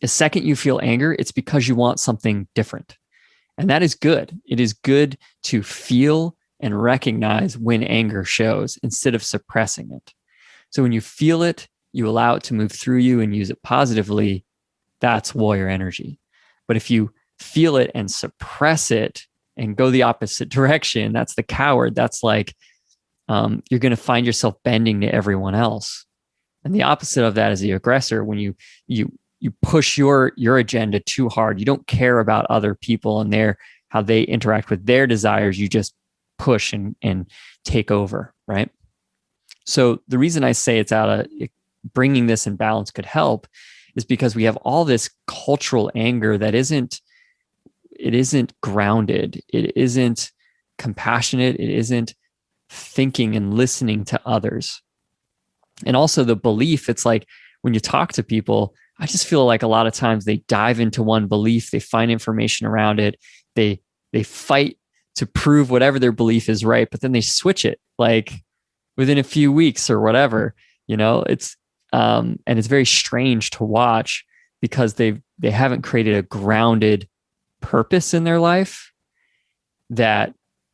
The second you feel anger, it's because you want something different. And that is good. It is good to feel and recognize when anger shows instead of suppressing it. So when you feel it, you allow it to move through you and use it positively, that's warrior energy. But if you feel it and suppress it and go the opposite direction, that's the coward. That's like you're going to find yourself bending to everyone else. And the opposite of that is the aggressor. When you push your agenda too hard, you don't care about other people and how they interact with their desires. You just push and take over, right? So the reason I say it's bringing this in balance could help is because we have all this cultural anger that isn't grounded. It isn't compassionate. It isn't thinking and listening to others. And also the belief, it's like when you talk to people, I just feel like a lot of times they dive into one belief, they find information around it, they fight to prove whatever their belief is right, but then they switch it like within a few weeks or whatever. It's and it's very strange to watch because they haven't created a grounded purpose in their life that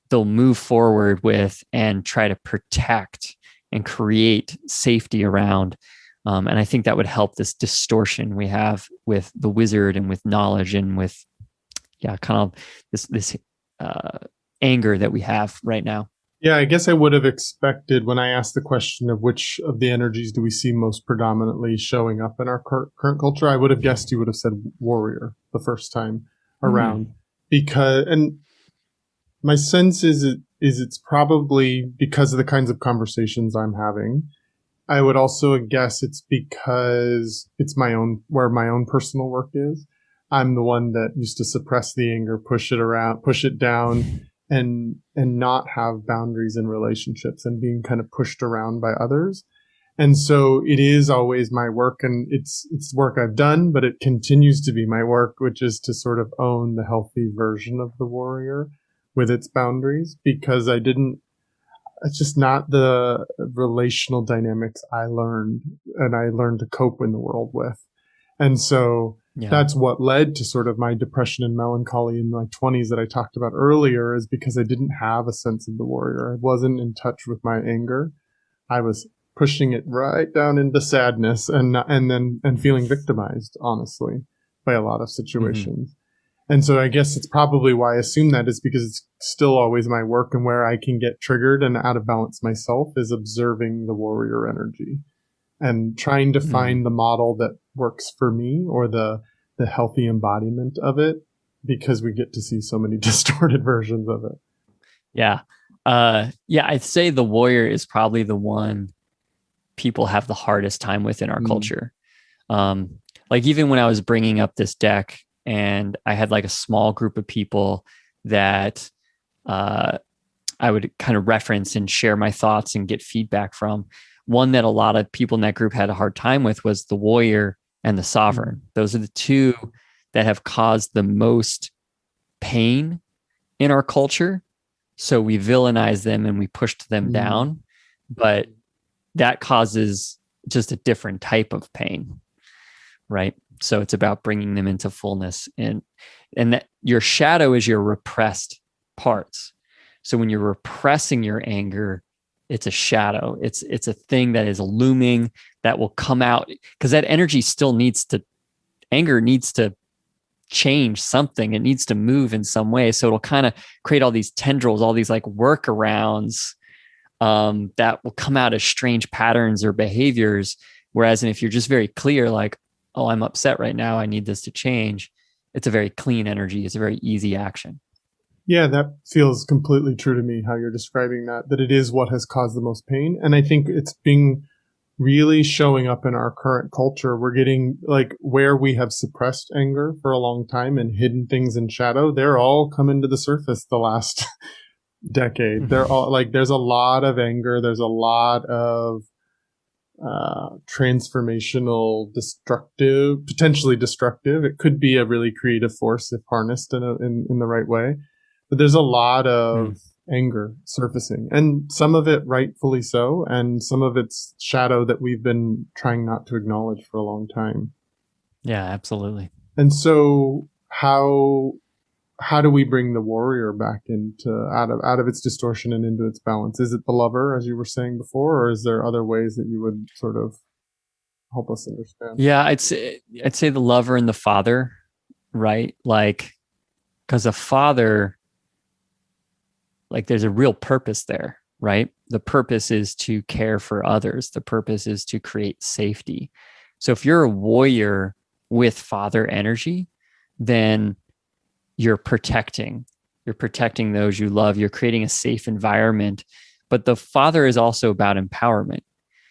they'll move forward with and try to protect and create safety around. And I think that would help this distortion we have with the wizard and with knowledge and with, kind of this anger that we have right now. Yeah, I guess I would have expected when I asked the question of which of the energies do we see most predominantly showing up in our current culture, I would have guessed you would have said warrior the first time around. And my sense is it's probably because of the kinds of conversations I'm having. I would also guess it's because it's where my own personal work is. I'm the one that used to suppress the anger, push it down, and not have boundaries in relationships and being kind of pushed around by others. And so it is always my work, and it's work I've done, but it continues to be my work, which is to sort of own the healthy version of the warrior with its boundaries, because it's just not the relational dynamics I learned to cope in the world with. And so that's what led to sort of my depression and melancholy in my 20s that I talked about earlier, is because I didn't have a sense of the warrior. I wasn't in touch with my anger. I was pushing it right down into sadness and feeling victimized, honestly, by a lot of situations. Mm-hmm. And so I guess it's probably why I assume that is because it's still always my work, and where I can get triggered and out of balance myself is observing the warrior energy and trying to find the model that works for me, or the healthy embodiment of it, because we get to see so many distorted versions of it. Yeah. I'd say the warrior is probably the one people have the hardest time with in our culture. Like even when I was bringing up this deck, and I had like a small group of people that I would kind of reference and share my thoughts and get feedback from. One that a lot of people in that group had a hard time with was the warrior and the sovereign. Those are the two that have caused the most pain in our culture. So we villainize them and we pushed them down, but that causes just a different type of pain, right? So it's about bringing them into fullness, and that your shadow is your repressed parts. So when you're repressing your anger, it's a shadow. It's a thing that is looming that will come out, because that energy still anger needs to change something. It needs to move in some way. So it'll kind of create all these tendrils, all these like workarounds that will come out as strange patterns or behaviors. Whereas if you're just very clear, like, oh, I'm upset right now, I need this to change, it's a very clean energy. It's a very easy action. Yeah, that feels completely true to me, how you're describing that it is what has caused the most pain. And I think it's being really showing up in our current culture. We're getting like where we have suppressed anger for a long time and hidden things in shadow, they're all coming to the surface the last decade. They're all like, there's a lot of anger. There's a lot of transformational, potentially destructive. It could be a really creative force if harnessed in the right way. But there's a lot of anger surfacing, and some of it rightfully so, and some of it's shadow that we've been trying not to acknowledge for a long time. Yeah, absolutely. And so how do we bring the warrior back out of its distortion and into its balance? Is it the lover, as you were saying before, or is there other ways that you would sort of help us understand. Yeah, I'd say the lover and the father, right? Like, because a father, like, there's a real purpose there, right? The purpose is to care for others. The purpose is to create safety. So if you're a warrior with father energy, then you're protecting. You're protecting those you love. You're creating a safe environment. But the father is also about empowerment.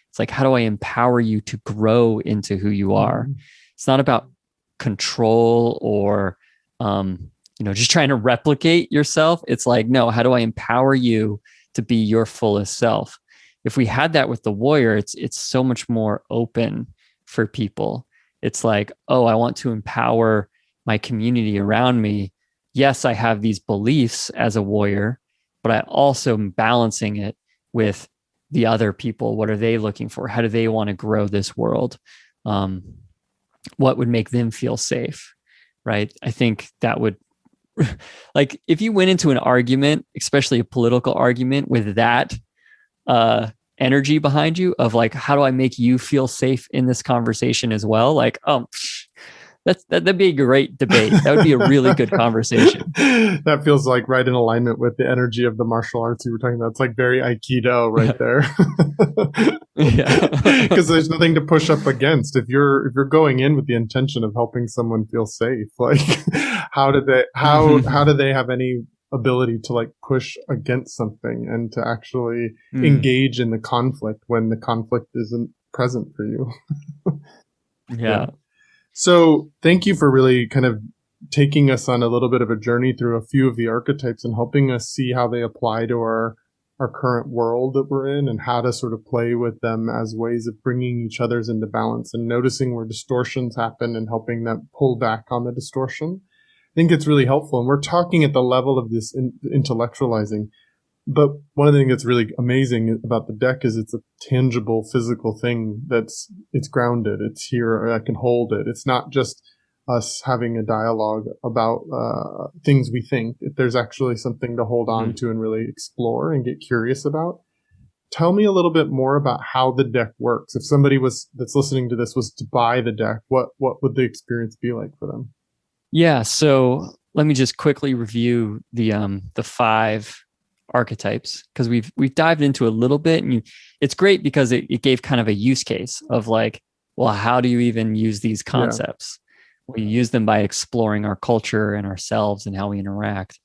It's like, how do I empower you to grow into who you are? It's not about control or, just trying to replicate yourself. It's like, no, how do I empower you to be your fullest self? If we had that with the warrior, it's so much more open for people. It's like, oh, I want to empower my community around me. Yes, I have these beliefs as a warrior, but I also am balancing it with the other people. What are they looking for? How do they want to grow this world? What would make them feel safe? Right? I think that would, like, if you went into an argument, especially a political argument, with that energy behind you of like, how do I make you feel safe in this conversation as well? Like, that'd be a great debate. That would be a really good conversation. That feels like right in alignment with the energy of the martial arts you were talking about. It's like very Aikido right there. Because there's nothing to push up against. If you're going in with the intention of helping someone feel safe, like how do they have any ability to like push against something and to actually engage in the conflict when the conflict isn't present for you? Yeah. So thank you for really kind of taking us on a little bit of a journey through a few of the archetypes and helping us see how they apply to our current world that we're in and how to sort of play with them as ways of bringing each other's into balance and noticing where distortions happen and helping them pull back on the distortion. I think it's really helpful. And we're talking at the level of this intellectualizing. But one of the things that's really amazing about the deck is it's a tangible physical thing it's grounded. It's here. I can hold it. It's not just us having a dialogue about things we think. There's actually something to hold on to and really explore and get curious about. Tell me a little bit more about how the deck works. If somebody that's listening to this was to buy the deck, what would the experience be like for them? Yeah. So let me just quickly review the 5 archetypes, because we've dived into a little bit, and it's great because it gave kind of a use case of like, well, how do you even use these concepts? We use them by exploring our culture and ourselves and how we interact.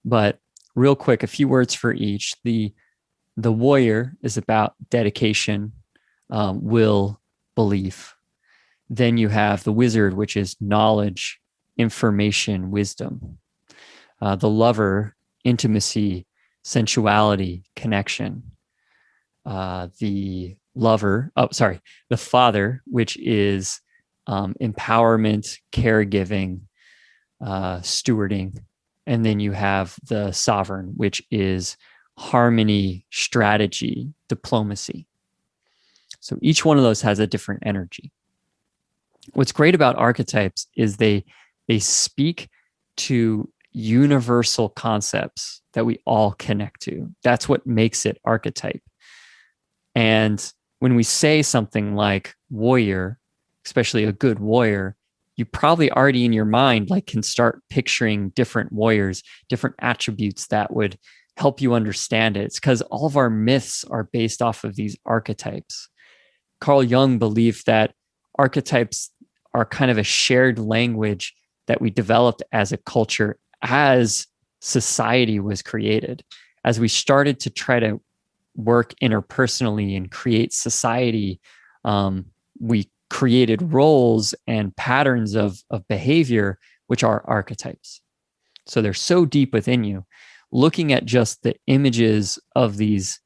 But real quick, a few words for each. The warrior is about dedication, will, belief. Then you have the wizard, which is knowledge, information, wisdom. The lover, intimacy, sensuality, connection. The father, which is empowerment, caregiving, stewarding. And then you have the sovereign, which is harmony, strategy, diplomacy. So each one of those has a different energy. What's great about archetypes is they speak to universal concepts that we all connect to. That's what makes it archetype. And when we say something like warrior, especially a good warrior, you probably already in your mind like can start picturing different warriors, different attributes that would help you understand it. It's because all of our myths are based off of these archetypes. Carl Jung believed that archetypes are kind of a shared language that we developed as a culture as society was created. As we started to try to work interpersonally and create society, we created roles and patterns of behavior, which are archetypes. So they're so deep within you. Looking at just the images of these,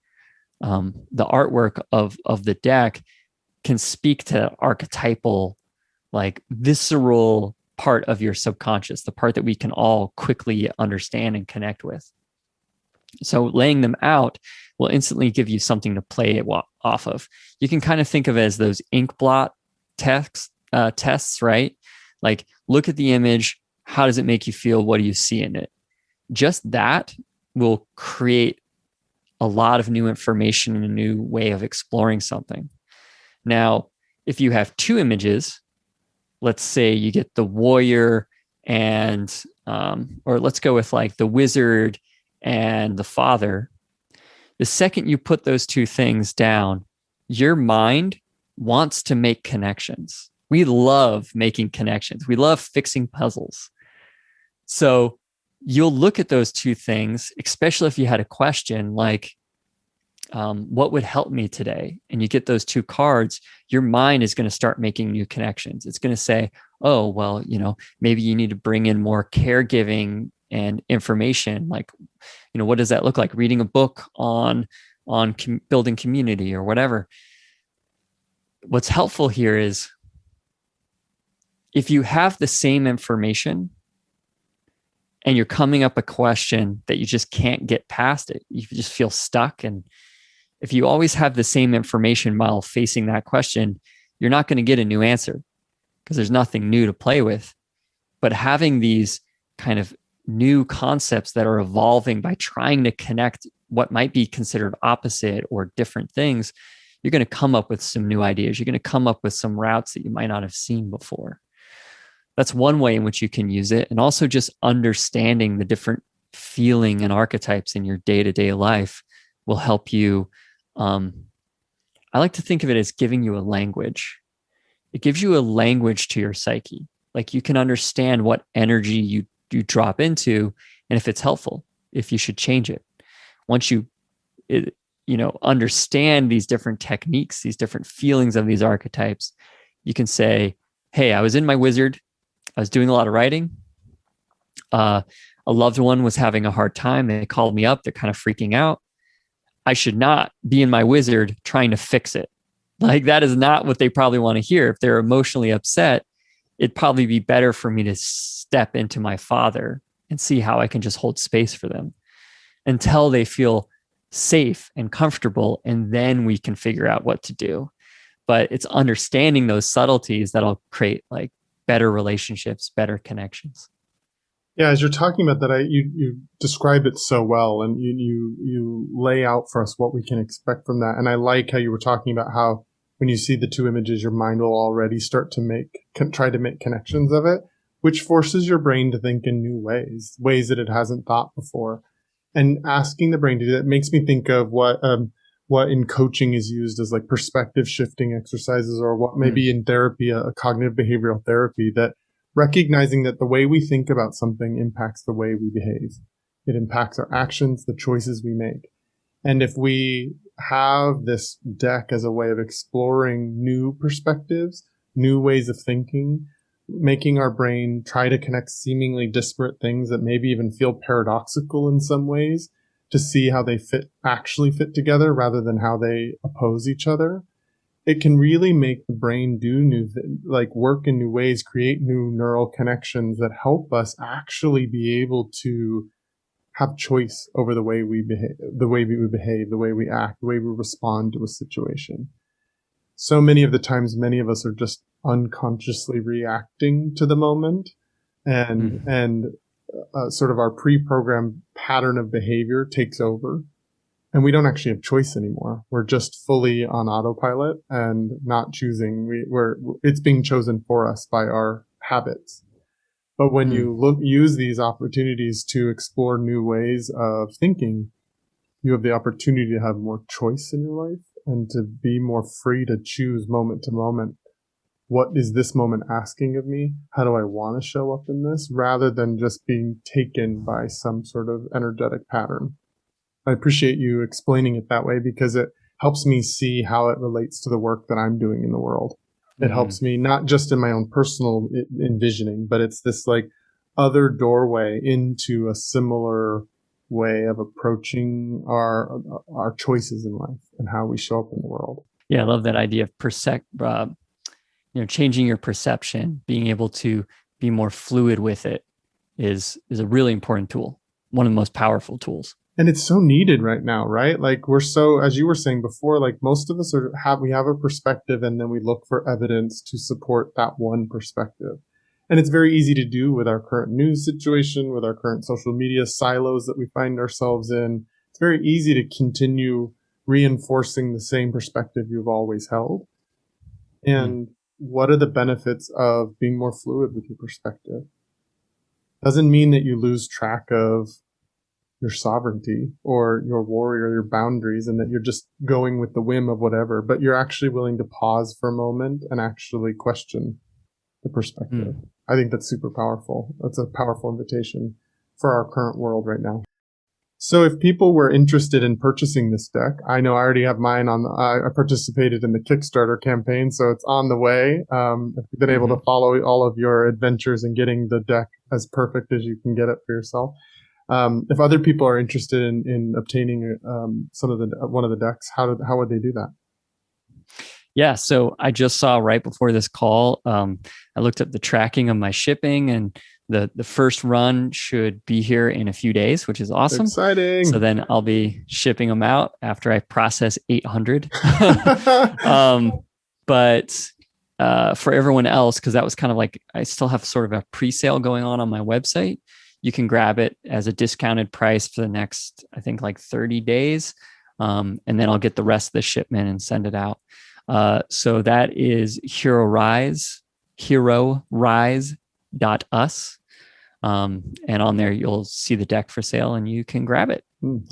the artwork of the deck can speak to archetypal, like visceral part of your subconscious, the part that we can all quickly understand and connect with. So laying them out will instantly give you something to play it off of. You can kind of think of it as those ink blot tests, right? Like, look at the image. How does it make you feel? What do you see in it? Just that will create a lot of new information and a new way of exploring something. Now, if you have two images, let's say you get the warrior and, or let's go with like the wizard and the father. The second you put those two things down, your mind wants to make connections. We love making connections. We love fixing puzzles. So you'll look at those two things, especially if you had a question like, what would help me today? And you get those two cards, your mind is going to start making new connections. It's going to say, oh, well, maybe you need to bring in more caregiving and information. Like, what does that look like? Reading a book on building community or whatever. What's helpful here is if you have the same information and you're coming up a question that you just can't get past it, you just feel stuck. And if you always have the same information while facing that question, you're not going to get a new answer because there's nothing new to play with. But having these kind of new concepts that are evolving by trying to connect what might be considered opposite or different things, you're going to come up with some new ideas. You're going to come up with some routes that you might not have seen before. That's one way in which you can use it. And also just understanding the different feeling and archetypes in your day-to-day life will help you. I like to think of it as giving you a language. It gives you a language to your psyche. Like you can understand what energy you drop into and if it's helpful, if you should change it. Once you understand these different techniques, these different feelings of these archetypes, you can say, hey, I was in my wizard. I was doing a lot of writing. A loved one was having a hard time. They called me up. They're kind of freaking out. I should not be in my wizard trying to fix it. Like that is not what they probably want to hear. If they're emotionally upset, it'd probably be better for me to step into my father and see how I can just hold space for them until they feel safe and comfortable. And then we can figure out what to do. But it's understanding those subtleties that'll create like better relationships, better connections. Yeah, as you're talking about that, you described it so well, and you lay out for us what we can expect from that. And I like how you were talking about how when you see the two images, your mind will already start to try to make connections of it, which forces your brain to think in new ways that it hasn't thought before. And asking the brain to do that makes me think of what in coaching is used as like perspective shifting exercises, or what maybe in therapy, a cognitive behavioral therapy, that recognizing that the way we think about something impacts the way we behave. It impacts our actions, the choices we make. And if we have this deck as a way of exploring new perspectives, new ways of thinking, making our brain try to connect seemingly disparate things that maybe even feel paradoxical in some ways to see how they actually fit together rather than how they oppose each other, it can really make the brain do work in new ways, create new neural connections that help us actually be able to have choice over the way we behave, the way we act, the way we respond to a situation. So many of the times, many of us are just unconsciously reacting to the moment, and sort of our pre-programmed pattern of behavior takes over. And we don't actually have choice anymore. We're just fully on autopilot and not choosing. It's being chosen for us by our habits. But when you use these opportunities to explore new ways of thinking, you have the opportunity to have more choice in your life and to be more free to choose moment to moment. What is this moment asking of me? How do I want to show up in this? Rather than just being taken by some sort of energetic pattern. I appreciate you explaining it that way because it helps me see how it relates to the work that I'm doing in the world. It helps me not just in my own personal envisioning, but it's this like other doorway into a similar way of approaching our choices in life and how we show up in the world. Yeah, I love that idea of changing your perception, being able to be more fluid with it is a really important tool, one of the most powerful tools. And it's so needed right now, right? Like we're so, as you were saying before, like most of us we have a perspective and then we look for evidence to support that one perspective. And it's very easy to do with our current news situation, with our current social media silos that we find ourselves in. It's very easy to continue reinforcing the same perspective you've always held. And what are the benefits of being more fluid with your perspective? Doesn't mean that you lose track of your sovereignty or your warrior, your boundaries, and that you're just going with the whim of whatever, but you're actually willing to pause for a moment and actually question the perspective. I think that's super powerful. That's a powerful invitation for our current world right now. So if people were interested in purchasing this deck, I know I already have mine I participated in the Kickstarter campaign, so it's on the way. I've been able to follow all of your adventures in getting the deck as perfect as you can get it for yourself. If other people are interested in obtaining one of the decks, how would they do that? Yeah, so I just saw right before this call, I looked up the tracking of my shipping, and the first run should be here in a few days, which is awesome. Exciting. So then I'll be shipping them out after I process 800. But for everyone else, because that was kind of like, I still have sort of a pre-sale going on my website. You can grab it as a discounted price for the next, I think, like 30 days. And then I'll get the rest of the shipment and send it out. So that is herorise.us. And on there, you'll see the deck for sale and you can grab it.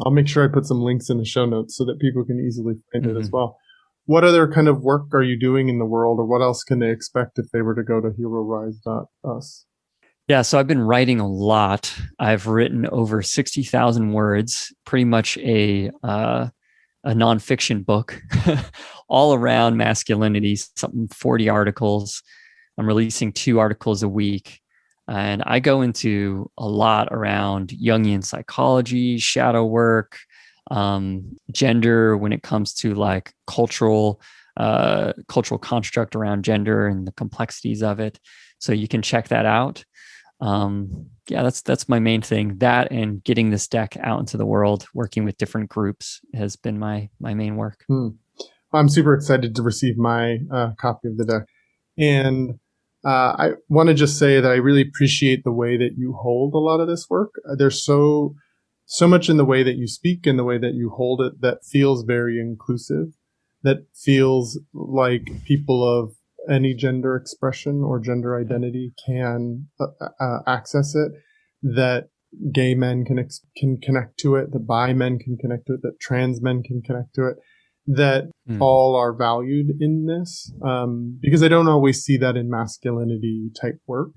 I'll make sure I put some links in the show notes so that people can easily find it as well. What other kind of work are you doing in the world, or what else can they expect if they were to go to herorise.us? Yeah, so I've been writing a lot. I've written over 60,000 words, pretty much a nonfiction book all around masculinity, something 40 articles. I'm releasing 2 articles a week. And I go into a lot around Jungian psychology, shadow work, gender when it comes to like cultural construct around gender and the complexities of it. So you can check that out. That's my main thing. That and getting this deck out into the world, working with different groups has been my main work. I'm super excited to receive my copy of the deck. And I want to just say that I really appreciate the way that you hold a lot of this work. There's so much in the way that you speak and the way that you hold it that feels very inclusive, that feels like people of any gender expression or gender identity can access it, that gay men can connect to it, that bi men can connect to it, that trans men can connect to it, that all are valued in this, because I don't always see that in masculinity type work,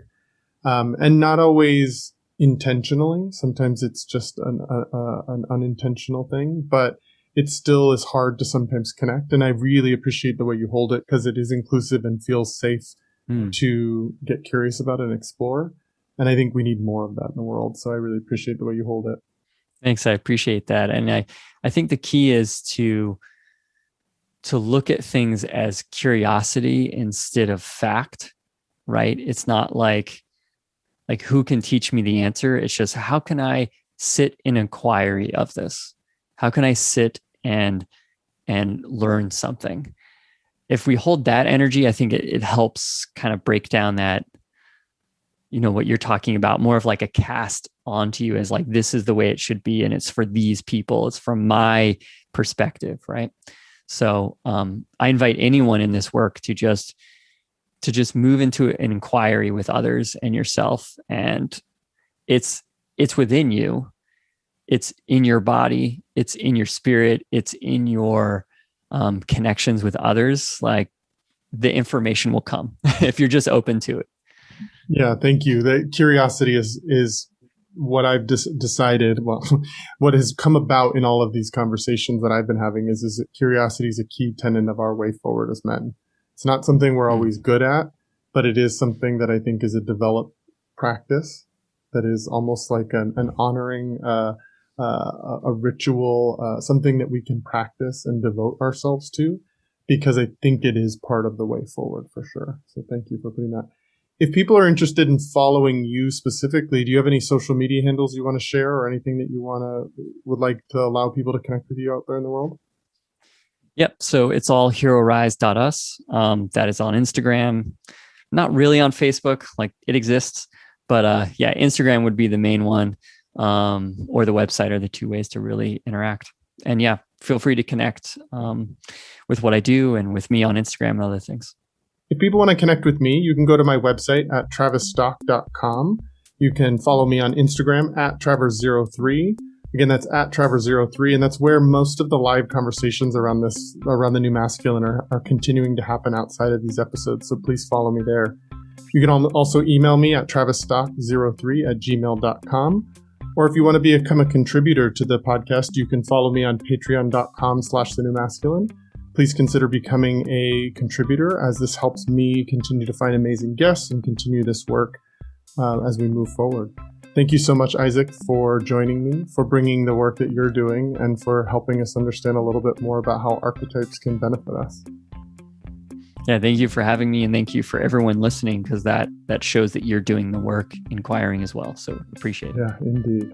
and not always intentionally. Sometimes it's just an unintentional thing, but it still is hard to sometimes connect. And I really appreciate the way you hold it because it is inclusive and feels safe to get curious about and explore. And I think we need more of that in the world. So I really appreciate the way you hold it. Thanks. I appreciate that. And I think the key is to look at things as curiosity instead of fact, right? It's not like who can teach me the answer? It's just, how can I sit in inquiry of this? How can I sit and learn something? If we hold that energy, I think it helps kind of break down that, what you're talking about, more of like a cast onto you as like, this is the way it should be. And it's for these people. It's from my perspective, right? So I invite anyone in this work to just move into an inquiry with others and yourself. And it's within you. It's in your body. It's in your spirit. It's in your connections with others. Like, the information will come if you're just open to it. Yeah, thank you. The curiosity is what I've decided. Well, what has come about in all of these conversations that I've been having is that curiosity is a key tenet of our way forward as men. It's not something we're always good at, but it is something that I think is a developed practice that is almost like an honoring, a ritual, something that we can practice and devote ourselves to, because I think it is part of the way forward for sure. So thank you for putting that. If people are interested in following you specifically, do you have any social media handles you want to share, or anything that you would like to allow people to connect with you out there in the world? Yep. So it's all herorise.us. That is on Instagram, not really on Facebook, like it exists, but Instagram would be the main one, or the website are the 2 ways to really interact. And feel free to connect with what I do and with me on Instagram and other things. If people want to connect with me, you can go to my website at travisstock.com. You can follow me on Instagram at Travers03. Again, that's at Travers03, and that's where most of the live conversations around the new masculine are continuing to happen outside of these episodes. So please follow me there. You can also email me at travisstock03@gmail.com. Or if you want to become a contributor to the podcast, you can follow me on patreon.com/thenewmasculine. Please consider becoming a contributor, as this helps me continue to find amazing guests and continue this work as we move forward. Thank you so much, Isaac, for joining me, for bringing the work that you're doing, and for helping us understand a little bit more about how archetypes can benefit us. Yeah, thank you for having me, and thank you for everyone listening, because that shows that you're doing the work, inquiring as well. So appreciate it. Yeah, indeed.